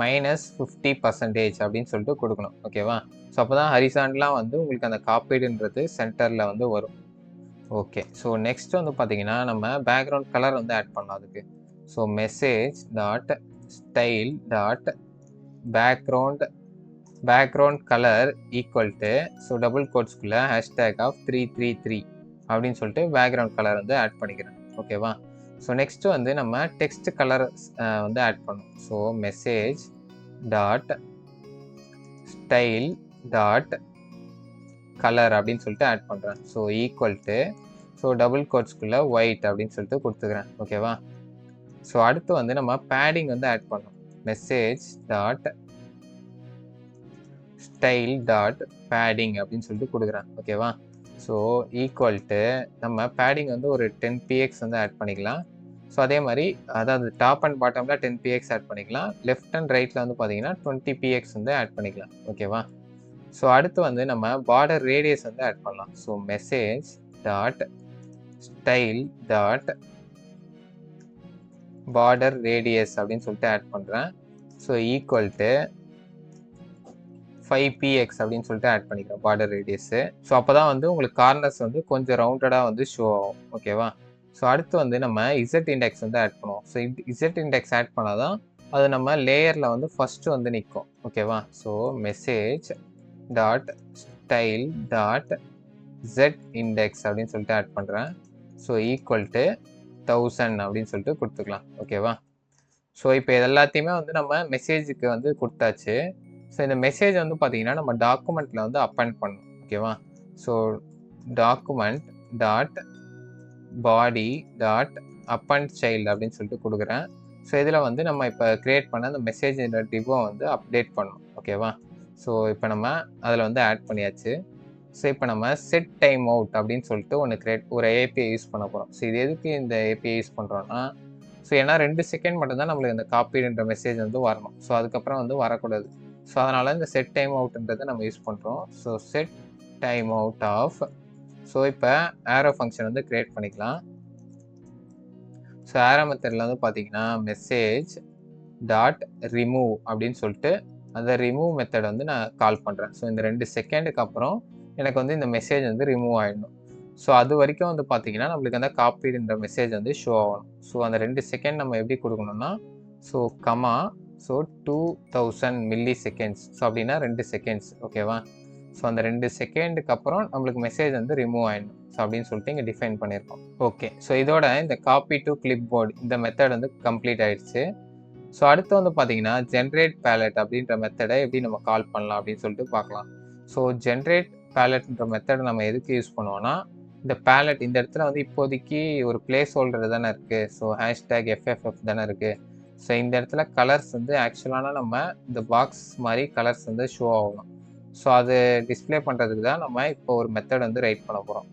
-50% அப்படின்னு சொல்லிட்டு கொடுக்கணும். ஓகேவா? ஸோ அப்போ தான் ஹரிசாண்டலாக வந்து உங்களுக்கு அந்த காப்பீடுன்றது சென்டரில் வந்து வரும். ஓகே. ஸோ நெக்ஸ்ட் வந்து பார்த்தீங்கன்னா நம்ம பேக்ரவுண்ட் கலர் வந்து ஆட் பண்ணலாம் அதுக்கு. So message dot style dot background colour equal to so double கோட்ஸ்குள்ளே ஹேஷ்டேக் ஆஃப் 333 அப்படின்னு சொல்லிட்டு பேக்ரவுண்ட் கலர் வந்து ஆட் பண்ணிக்கிறேன். ஓகேவா? ஸோ நெக்ஸ்ட்டு வந்து நம்ம டெக்ஸ்ட் கலர் வந்து ஆட் பண்ணணும். So message dot style dot colour அப்படின்னு சொல்லிட்டு ஆட் பண்ணுறேன். So equal to so double கோட்ஸ்குள்ளே ஒயிட் அப்படின்னு சொல்லிட்டு கொடுத்துக்கிறேன். ஓகேவா? ஸோ அடுத்து வந்து நம்ம பேடிங் வந்து ஆட் பண்ணணும். Message dot style dot padding அப்படின்னு சொல்லிட்டு கொடுக்குறேன். ஓகேவா? ஸோ ஈக்குவல் டு நம்ம பேடிங் வந்து ஒரு 10px வந்து ஆட் பண்ணிக்கலாம். ஸோ அதே மாதிரி அதாவது டாப் அண்ட் பாட்டமில் 10px ஆட் பண்ணிக்கலாம். லெஃப்ட் அண்ட் ரைட்டில் வந்து பார்த்தீங்கன்னா 20px வந்து ஆட் பண்ணிக்கலாம். ஓகேவா? ஸோ அடுத்து வந்து நம்ம பார்டர் ரேடியஸ் வந்து ஆட் பண்ணலாம். So message dot style dot border radius அப்படின்னு சொல்லிட்டு ஆட் பண்ணுறேன். ஸோ ஈக்குவல் டு 5px அப்படின்னு சொல்லிட்டு ஆட் பண்ணிக்கிறோம் பார்டர் ரேடியஸு. ஸோ அப்போ தான் வந்து உங்களுக்கு கார்னர்ஸ் வந்து கொஞ்சம் ரவுண்டடாக வந்து ஷோ ஆகும். ஓகேவா? ஸோ அடுத்து வந்து நம்ம இசட் இண்டெக்ஸ் வந்து ஆட் பண்ணுவோம். ஸோ இசட் இண்டெக்ஸ் ஆட் பண்ணால் தான் அது நம்ம லேயரில் வந்து ஃபஸ்ட்டு வந்து நிற்கும். ஓகேவா? So message dot style dot z index அப்படின்னு சொல்லிட்டு ஆட் பண்ணுறேன். ஸோ ஈக்குவல் டு 1000 அப்படின்னு சொல்லிட்டு கொடுத்துக்கலாம். ஓகேவா? ஸோ இப்போ இது எல்லாத்தையுமே வந்து நம்ம மெசேஜுக்கு வந்து கொடுத்தாச்சு. ஸோ இந்த மெசேஜ் வந்து பார்த்தீங்கன்னா நம்ம டாக்குமெண்ட்டில் வந்து அப்பெண்ட் பண்ணணும். ஓகேவா? ஸோ டாக்குமெண்ட் டாட் பாடி டாட் அப்பெண்ட் சைல்டு அப்படின்னு சொல்லிட்டு கொடுக்குறேன். ஸோ இதில் வந்து நம்ம இப்போ க்ரியேட் பண்ண அந்த மெசேஜ் டிவோ வந்து அப்டேட் பண்ணணும். ஓகேவா? ஸோ இப்போ நம்ம அதில் வந்து ஆட் பண்ணியாச்சு. ஸோ இப்போ நம்ம செட் டைம் அவுட் அப்படின்னு சொல்லிட்டு ஒரு ஏபிஐ யூஸ் பண்ண போகிறோம். ஸோ இது எதுக்கு இந்த ஏபிஐ யூஸ் பண்ணுறோன்னா, ஸோ ஏன்னா 2 செகண்ட் மட்டும்தான் நம்மளுக்கு இந்த காப்பீடுன்ற மெசேஜ் வந்து வரணும். ஸோ அதுக்கப்புறம் வந்து வரக்கூடாது. ஸோ அதனால் இந்த செட் டைம் அவுட்ன்றதை நம்ம யூஸ் பண்ணுறோம். So set time out of. So இப்போ ஆரோ ஃபங்க்ஷன் வந்து க்ரியேட் பண்ணிக்கலாம். ஸோ ஆரோ மெத்தடில் வந்து பார்த்தீங்கன்னா மெசேஜ் டாட் ரிமூவ் அப்படின்னு சொல்லிட்டு அந்த ரிமூவ் மெத்தட் வந்து நான் கால் பண்ணுறேன். ஸோ இந்த 2 செகண்டுக்கு அப்புறம் எனக்கு வந்து இந்த மெசேஜ் வந்து ரிமூவ் ஆகிடணும். ஸோ அது வரைக்கும் வந்து பார்த்தீங்கன்னா நம்மளுக்கு அந்த காப்பீடுன்ற மெசேஜ் வந்து ஷோ ஆகணும். ஸோ அந்த 2 செகண்ட் நம்ம எப்படி கொடுக்கணும்னா, so comma so 2000 milli seconds. So அப்படின்னா 2 செகண்ட்ஸ். ஓகேவா? ஸோ அந்த 2 செகண்டுக்கு அப்புறம் நம்மளுக்கு மெசேஜ் வந்து ரிமூவ் ஆகிடணும். ஸோ அப்படின்னு சொல்லிட்டு இங்கே டிஃபைன் பண்ணியிருக்கோம். ஓகே. ஸோ இதோட இந்த காப்பி டு கிளிப் போர்டு இந்த மெத்தட் வந்து கம்ப்ளீட் ஆயிடுச்சு. ஸோ அடுத்து வந்து பார்த்தீங்கன்னா ஜென்ரேட் பேலட் அப்படின்ற மெத்தடை எப்படி நம்ம கால் பண்ணலாம் அப்படின்னு சொல்லிட்டு பார்க்கலாம். ஸோ ஜென்ரேட் பேலட்ன்ற மெத்தடை நம்ம எதுக்கு யூஸ் பண்ணுவோம்னா, இந்த பேலட் இந்த இடத்துல வந்து இப்போதைக்கு ஒரு பிளேஸ் ஹோல்டர் தானே இருக்குது. ஸோ ஹேஷ்டேக் FFF தானே இருக்குது. ஸோ இந்த இடத்துல கலர்ஸ் வந்து ஆக்சுவலான நம்ம இந்த பாக்ஸ் மாதிரி கலர்ஸ் வந்து ஷோ ஆகணும். ஸோ அது டிஸ்பிளே பண்ணுறதுக்கு தான் நம்ம இப்போ ஒரு மெத்தட் வந்து ரைட் பண்ண போகிறோம்.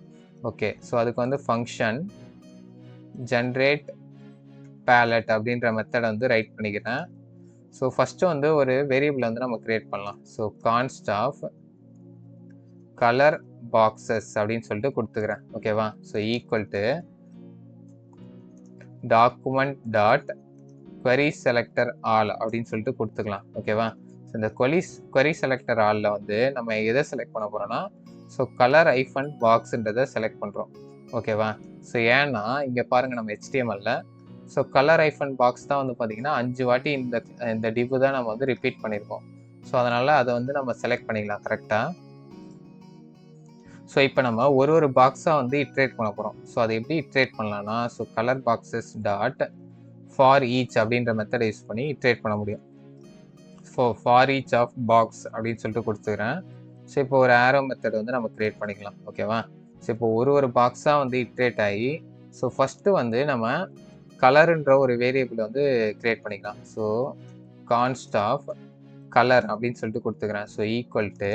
ஓகே. ஸோ அதுக்கு வந்து ஃபங்க்ஷன் ஜென்ரேட் பேலட் அப்படின்ற மெத்தடை வந்து ரைட் பண்ணிக்கிறேன். ஸோ ஃபஸ்ட்டு வந்து ஒரு வேரியபிள் வந்து நம்ம க்ரியேட் பண்ணலாம். So const of colour boxes அப்படின்னு சொல்லிட்டு கொடுத்துக்கிறேன். ஓகேவா? So equal to document dot query selector all அப்படின்னு சொல்லிட்டு கொடுத்துக்கலாம். ஓகேவா? ஸோ இந்த query selector allல வந்து நம்ம எதை செலக்ட் பண்ண போகிறோம்னா, ஸோ கலர் ஐஃபன் பாக்ஸ்ன்றதை செலக்ட் பண்ணுறோம். ஓகேவா? ஸோ ஏன்னா இங்கே பாருங்கள் நம்ம HTMLல ஸோ கலர் ஐஃபன் பாக்ஸ் தான் வந்து பார்த்தீங்கன்னா 5 வாட்டி இந்த டிவ் தான் நம்ம வந்து ரிப்பீட் பண்ணியிருக்கோம். ஸோ அதனால் அதை வந்து நம்ம செலக்ட் பண்ணிக்கலாம் கரெக்டாக. ஸோ இப்போ நம்ம ஒரு பாக்ஸாக வந்து இட்ரேட் பண்ண போகிறோம். ஸோ அதை எப்படி இட்ரேட் பண்ணலாம்னா, so colour boxes dot for each அப்படின்ற மெத்தடை யூஸ் பண்ணி இட்ரேட் பண்ண முடியும். ஃபார் ஈச் ஆஃப் பாக்ஸ் அப்படின்னு சொல்லிட்டு கொடுத்துக்கிறேன். ஸோ இப்போ ஒரு ஆரோ மெத்தட் வந்து நம்ம க்ரியேட் பண்ணிக்கலாம். ஓகேவா? ஸோ இப்போ ஒரு பாக்ஸாக வந்து இட்ரேட் ஆகி ஸோ ஃபஸ்ட்டு வந்து நம்ம கலருன்ற ஒரு வேரியபிள் வந்து க்ரியேட் பண்ணிக்கலாம். ஸோ கான்ஸ்ட் ஆஃப் கலர் அப்படின்னு சொல்லிட்டு கொடுத்துக்கிறேன். So equal to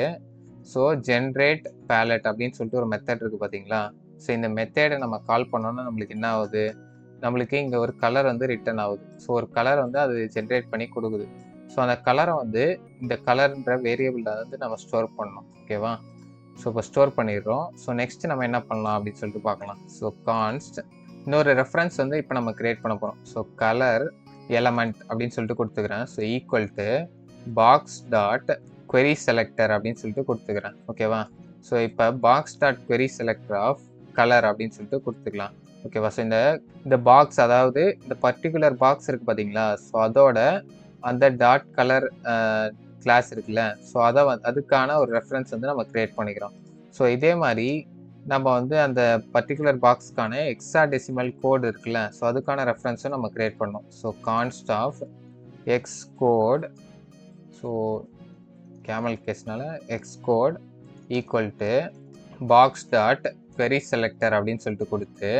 so generate palette அப்படின்னு சொல்லிட்டு ஒரு மெத்தட் இருக்குது பார்த்தீங்களா? ஸோ இந்த மெத்தடை நம்ம கால் பண்ணோன்னா நம்மளுக்கு என்ன ஆகுது, நம்மளுக்கு இங்கே ஒரு கலர் வந்து ரிட்டர்ன் ஆகுது. ஸோ ஒரு கலர் வந்து அது ஜென்ரேட் பண்ணி கொடுக்குது. ஸோ அந்த கலரை வந்து இந்த கலர்ன்ற வேரியபிளில் வந்து நம்ம ஸ்டோர் பண்ணணும். ஓகேவா? ஸோ இப்போ ஸ்டோர் பண்ணிடுறோம். ஸோ நெக்ஸ்ட் நம்ம என்ன பண்ணலாம் அப்படின்னு சொல்லிட்டு பார்க்கலாம். ஸோ கான்ஸ்ட் இன்னொரு ரெஃபரன்ஸ் வந்து இப்போ நம்ம க்ரியேட் பண்ண போகிறோம். ஸோ கலர் எலமெண்ட் அப்படின்னு சொல்லிட்டு கொடுத்துக்கிறேன். So equal to box dot query selector அப்படின்னு சொல்லிட்டு கொடுத்துக்கிறேன். ஓகேவா? ஸோ இப்போ box dot query selector of colour அப்படின்னு சொல்லிட்டு கொடுத்துக்கலாம். ஓகேவா? ஸோ இந்த பாக்ஸ் அதாவது இந்த பர்டிகுலர் பாக்ஸ் இருக்குது பார்த்தீங்களா? ஸோ அதோட அந்த டாட் கலர் கிளாஸ் இருக்குல்ல, ஸோ அதுக்கான ஒரு ரெஃபரன்ஸ் வந்து நம்ம க்ரியேட் பண்ணிக்கிறோம். ஸோ இதே மாதிரி நம்ம வந்து அந்த பர்டிகுலர் பாக்ஸ்க்கான ஹெக்ஸாடெசிமல் கோட் இருக்குல்ல, ஸோ அதுக்கான ரெஃபரன்ஸும் நம்ம க்ரியேட் பண்ணோம். So const of X code, so camel கேஸ்னால X code equal to box dot query selector அப்படின்னு சொல்லிட்டு கொடுத்து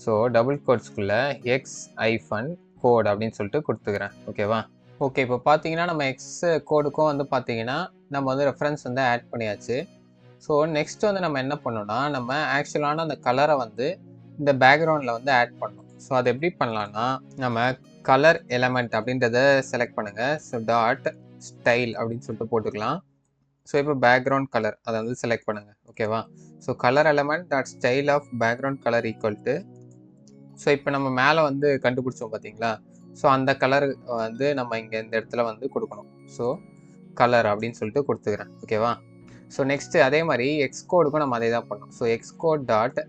ஸோ டபுள் கோட்ஸ்குள்ளே எக்ஸ் ஐஃபன் கோட் அப்படின்னு சொல்லிட்டு கொடுத்துக்கிறேன். ஓகேவா? ஓகே. இப்போ பார்த்தீங்கன்னா நம்ம எக்ஸ் கோடுக்கும் வந்து பார்த்தீங்கன்னா நம்ம வந்து ரெஃபரன்ஸ் வந்து ஆட் பண்ணியாச்சு. ஸோ நெக்ஸ்ட் வந்து நம்ம என்ன பண்ணோம்னா, நம்ம ஆக்சுவலான அந்த கலரை வந்து இந்த பேக்ரவுண்டில் வந்து ஆட் பண்ணணும். ஸோ அது எப்படி பண்ணலான்னா, நம்ம கலர் எலமெண்ட் அப்படின்றத செலக்ட் பண்ணுங்கள். ஸோ டாட் ஸ்டைல் அப்படின்னு சொல்லிட்டு போட்டுக்கலாம். ஸோ இப்போ பேக்ரவுண்ட் கலர் அதை வந்து செலக்ட் பண்ணுங்கள். ஓகேவா? So colour element dot style of background colour equal to so இப்போ நம்ம மேலே வந்து கண்டுபிடிச்சோம் பார்த்தீங்களா? ஸோ அந்த கலர் வந்து நம்ம இங்கே இந்த இடத்துல வந்து கொடுக்கணும். ஸோ கலர் அப்படின்னு சொல்லிட்டு கொடுத்துக்கிறேன். ஓகேவா? ஸோ நெக்ஸ்ட்டு அதே மாதிரி எக்ஸ்கோடுக்கும் நம்ம அதே தான் பண்ணோம். So Xcode dot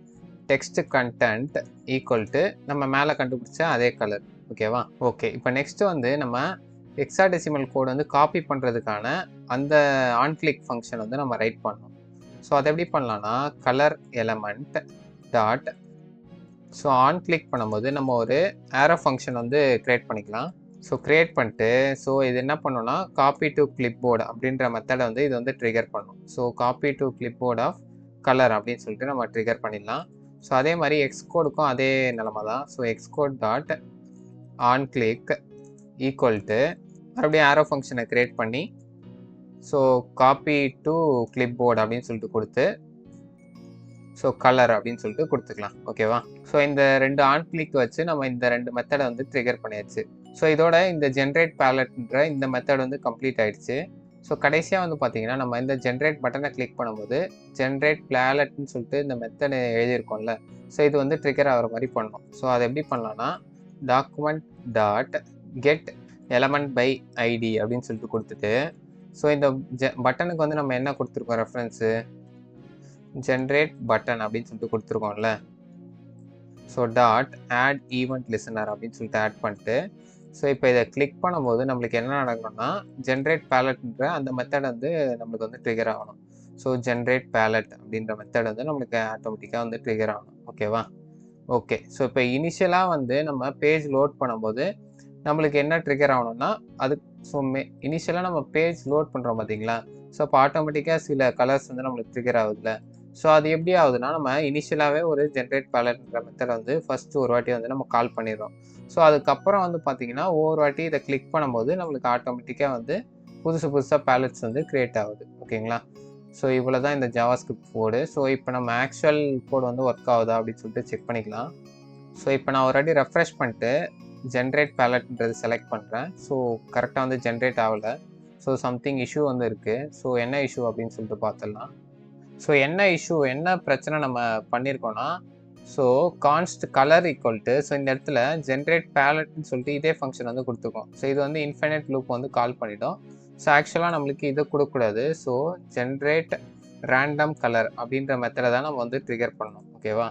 text content equal to நம்ம மேலே கண்டுபிடிச்ச அதே கலர். ஓகேவா? ஓகே. இப்போ நெக்ஸ்ட்டு வந்து நம்ம ஹெக்ஸாடெசிமல் கோட் வந்து காப்பி பண்ணுறதுக்கான அந்த ஆன் கிளிக் ஃபங்க்ஷன் வந்து நம்ம ரைட் பண்ணோம். ஸோ அதை எப்படி பண்ணலான்னா colour element dot so on click பண்ணும்போது நம்ம ஒரு ஆரோ ஃபங்க்ஷன் வந்து க்ரியேட் பண்ணிக்கலாம். ஸோ க்ரியேட் பண்ணிட்டு ஸோ இது என்ன பண்ணோன்னா காப்பி டு கிளிப்போர்டு அப்படின்ற மெத்தடை வந்து இது வந்து ட்ரிகர் பண்ணும். So copy to clipboard of colour அப்படின்னு சொல்லிட்டு நம்ம ட்ரிகர் பண்ணிடலாம். ஸோ அதே மாதிரி எக்ஸ்கோடுக்கும் அதே நிலமை தான். So Xcode dot on click equal to மறுபடியும் ஆரோ ஃபங்க்ஷனை க்ரியேட் பண்ணி ஸோ காப்பி டு கிளிப்போர்டு அப்படின்னு சொல்லிட்டு கொடுத்து ஸோ கலர் அப்படின்னு சொல்லிட்டு கொடுத்துக்கலாம். ஓகேவா? ஸோ இந்த 2 ஆன் கிளிக் வச்சு நம்ம இந்த 2 மெத்தடை வந்து ட்ரிகர் பண்ணியாச்சு. ஸோ இதோட இந்த ஜென்ரேட் பேலட்ன்ற இந்த மெத்தட் வந்து கம்ப்ளீட் ஆயிடுச்சு. ஸோ கடைசியாக வந்து பார்த்தீங்கன்னா நம்ம இந்த ஜென்ரேட் பட்டனை கிளிக் பண்ணும்போது ஜென்ரேட் பேலட்னு சொல்லிட்டு இந்த மெத்தட் எழுதியிருக்கோம்ல, ஸோ இது வந்து ட்ரிகர் ஆகிற மாதிரி பண்ணணும். ஸோ அதை எப்படி பண்ணலான்னா document dot get element by ID அப்படின்னு சொல்லிட்டு கொடுத்துட்டு ஸோ இந்த பட்டனுக்கு வந்து நம்ம என்ன கொடுத்துருக்கோம் ரெஃபரன்ஸு ஜென்ரேட் பட்டன் அப்படின்னு சொல்லிட்டு கொடுத்துருக்கோம்ல. So dot add event listener அப்படின்னு சொல்லிட்டு ஆட் பண்ணிட்டு ஸோ இப்போ இதை கிளிக் பண்ணும்போது நம்மளுக்கு என்ன நடக்கணும்னா ஜென்ரேட் பேலட்ன்ற அந்த மெத்தட் வந்து நம்மளுக்கு வந்து ட்ரிகர் ஆகணும். ஸோ ஜென்ரேட் பேலட் அப்படின்ற மெத்தட் வந்து நம்மளுக்கு ஆட்டோமேட்டிக்காக வந்து ட்ரிகர் ஆகணும். ஓகேவா? ஓகே. ஸோ இப்போ இனிஷியலாக வந்து நம்ம பேஜ் லோட் பண்ணும்போது நம்மளுக்கு என்ன ட்ரிகர் ஆகணும்னா அது ஸோ இனிஷியலாக நம்ம பேஜ் லோட் பண்ணுறோம் பார்த்தீங்களா? ஸோ அப்போ ஆட்டோமேட்டிக்காக சில கலர்ஸ் வந்து நம்மளுக்கு ட்ரிகர் ஆகுதுல்ல. ஸோ அது எப்படி ஆகுதுன்னா நம்ம இனிஷியலாகவே ஒரு ஜென்ரேட் பேலட்ன்ற மெத்தட் வந்து ஃபஸ்ட்டு ஒரு வாட்டி வந்து நம்ம கால் பண்ணிடுறோம். ஸோ அதுக்கப்புறம் வந்து பார்த்தீங்கன்னா ஒவ்வொரு வாட்டி இதை கிளிக் பண்ணும்போது நம்மளுக்கு ஆட்டோமேட்டிக்காக வந்து புதுசாக பேலட்ஸ் வந்து க்ரியேட் ஆகுது. ஓகேங்களா? ஸோ இவ்வளோ தான் இந்த ஜாவாஸ்கிரிப்ட் கோடு. ஸோ இப்போ நம்ம ஆக்சுவல் கோடு வந்து ஒர்க் ஆகுதா அப்படின்னு சொல்லிட்டு செக் பண்ணிக்கலாம். ஸோ இப்போ நான் ஒரு வாட்டி ரெஃப்ரெஷ் பண்ணிட்டு ஜென்ரேட் பேலட்ன்றது செலக்ட் பண்ணுறேன். ஸோ கரெக்டாக வந்து ஜென்ரேட் ஆகலை. ஸோ சம்திங் இஷ்யூ வந்து இருக்குது. ஸோ என்ன இஷ்யூ அப்படின்னு சொல்லிட்டு பார்த்துடலாம். ஸோ என்ன பிரச்சனை நம்ம பண்ணியிருக்கோன்னா so const colour equal to so இந்த இடத்துல ஜென்ரேட் பேலட்னு சொல்லிட்டு இதே ஃபங்க்ஷன் வந்து கொடுத்துருக்கோம். ஸோ இது வந்து இன்ஃபைனைட் லூப் வந்து கால் பண்ணிட்டோம். ஸோ ஆக்சுவலாக நம்மளுக்கு இதை கொடுக்கக்கூடாது. ஸோ ஜென்ரேட் ரேண்டம் கலர் அப்படின்ற மெத்தடை தான் நம்ம வந்து ட்ரிகர் பண்ணணும். ஓகேவா?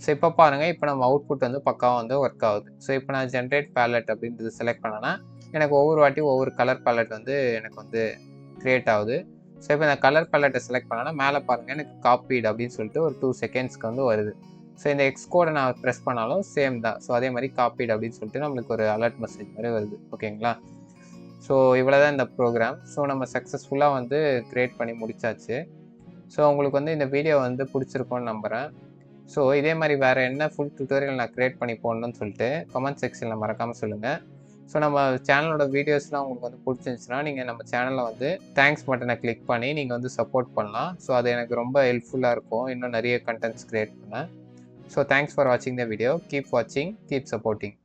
ஸோ இப்போ பாருங்கள், இப்போ நம்ம அவுட்புட் வந்து பக்காவாக வந்து ஒர்க் ஆகுது. ஸோ இப்போ நான் ஜென்ரேட் பேலட் அப்படின்றது செலக்ட் பண்ணேன்னா எனக்கு ஒவ்வொரு வாட்டி ஒவ்வொரு கலர் பேலட் வந்து எனக்கு வந்து க்ரியேட் ஆகுது. ஸோ இப்போ இந்த கலர் பேலட்டை செலக்ட் பண்ணேன்னா மேலே பாருங்கள் எனக்கு காப்பீடு அப்படின்னு சொல்லிட்டு ஒரு 2 செகண்ட்ஸ்க்கு வந்து வருது. ஸோ இந்த எக்ஸ்கோடை நான் ப்ரெஸ் பண்ணாலும் சேம் தான். ஸோ அதே மாதிரி காப்பீடு அப்படின்னு சொல்லிட்டு நம்மளுக்கு ஒரு அலர்ட் மெசேஜ் மாதிரி வருது. ஓகேங்களா? ஸோ இவ்வளோ தான் இந்த ப்ரோக்ராம். ஸோ நம்ம சக்ஸஸ்ஃபுல்லாக வந்து க்ரியேட் பண்ணி முடிச்சாச்சு. ஸோ உங்களுக்கு வந்து இந்த வீடியோ வந்து பிடிச்சிருக்கோன்னு நம்புகிறேன். ஸோ இதே மாதிரி வேறு என்ன ஃபுல் டியூட்டோரியல் நான் க்ரியேட் பண்ணி போடணும்னு சொல்லிட்டு கமெண்ட் செக்ஷனில் மறக்காமல் சொல்லுங்கள். ஸோ நம்ம சேனலோட வீடியோஸ்லாம் உங்களுக்கு வந்து பிடிச்சிருந்துச்சுன்னா நீங்கள் நம்ம சேனலில் வந்து தேங்க்ஸ் பட்டனை கிளிக் பண்ணி நீங்கள் வந்து சப்போர்ட் பண்ணலாம். ஸோ அது எனக்கு ரொம்ப ஹெல்ப்ஃபுல்லாக இருக்கும் இன்னும் நிறைய கண்டென்ட்ஸ் க்ரியேட் பண்ண. ஸோ தேங்க்ஸ் ஃபார் வாட்சிங் த வீடியோ. கீப் வாட்சிங், கீப் சப்போர்ட்டிங்.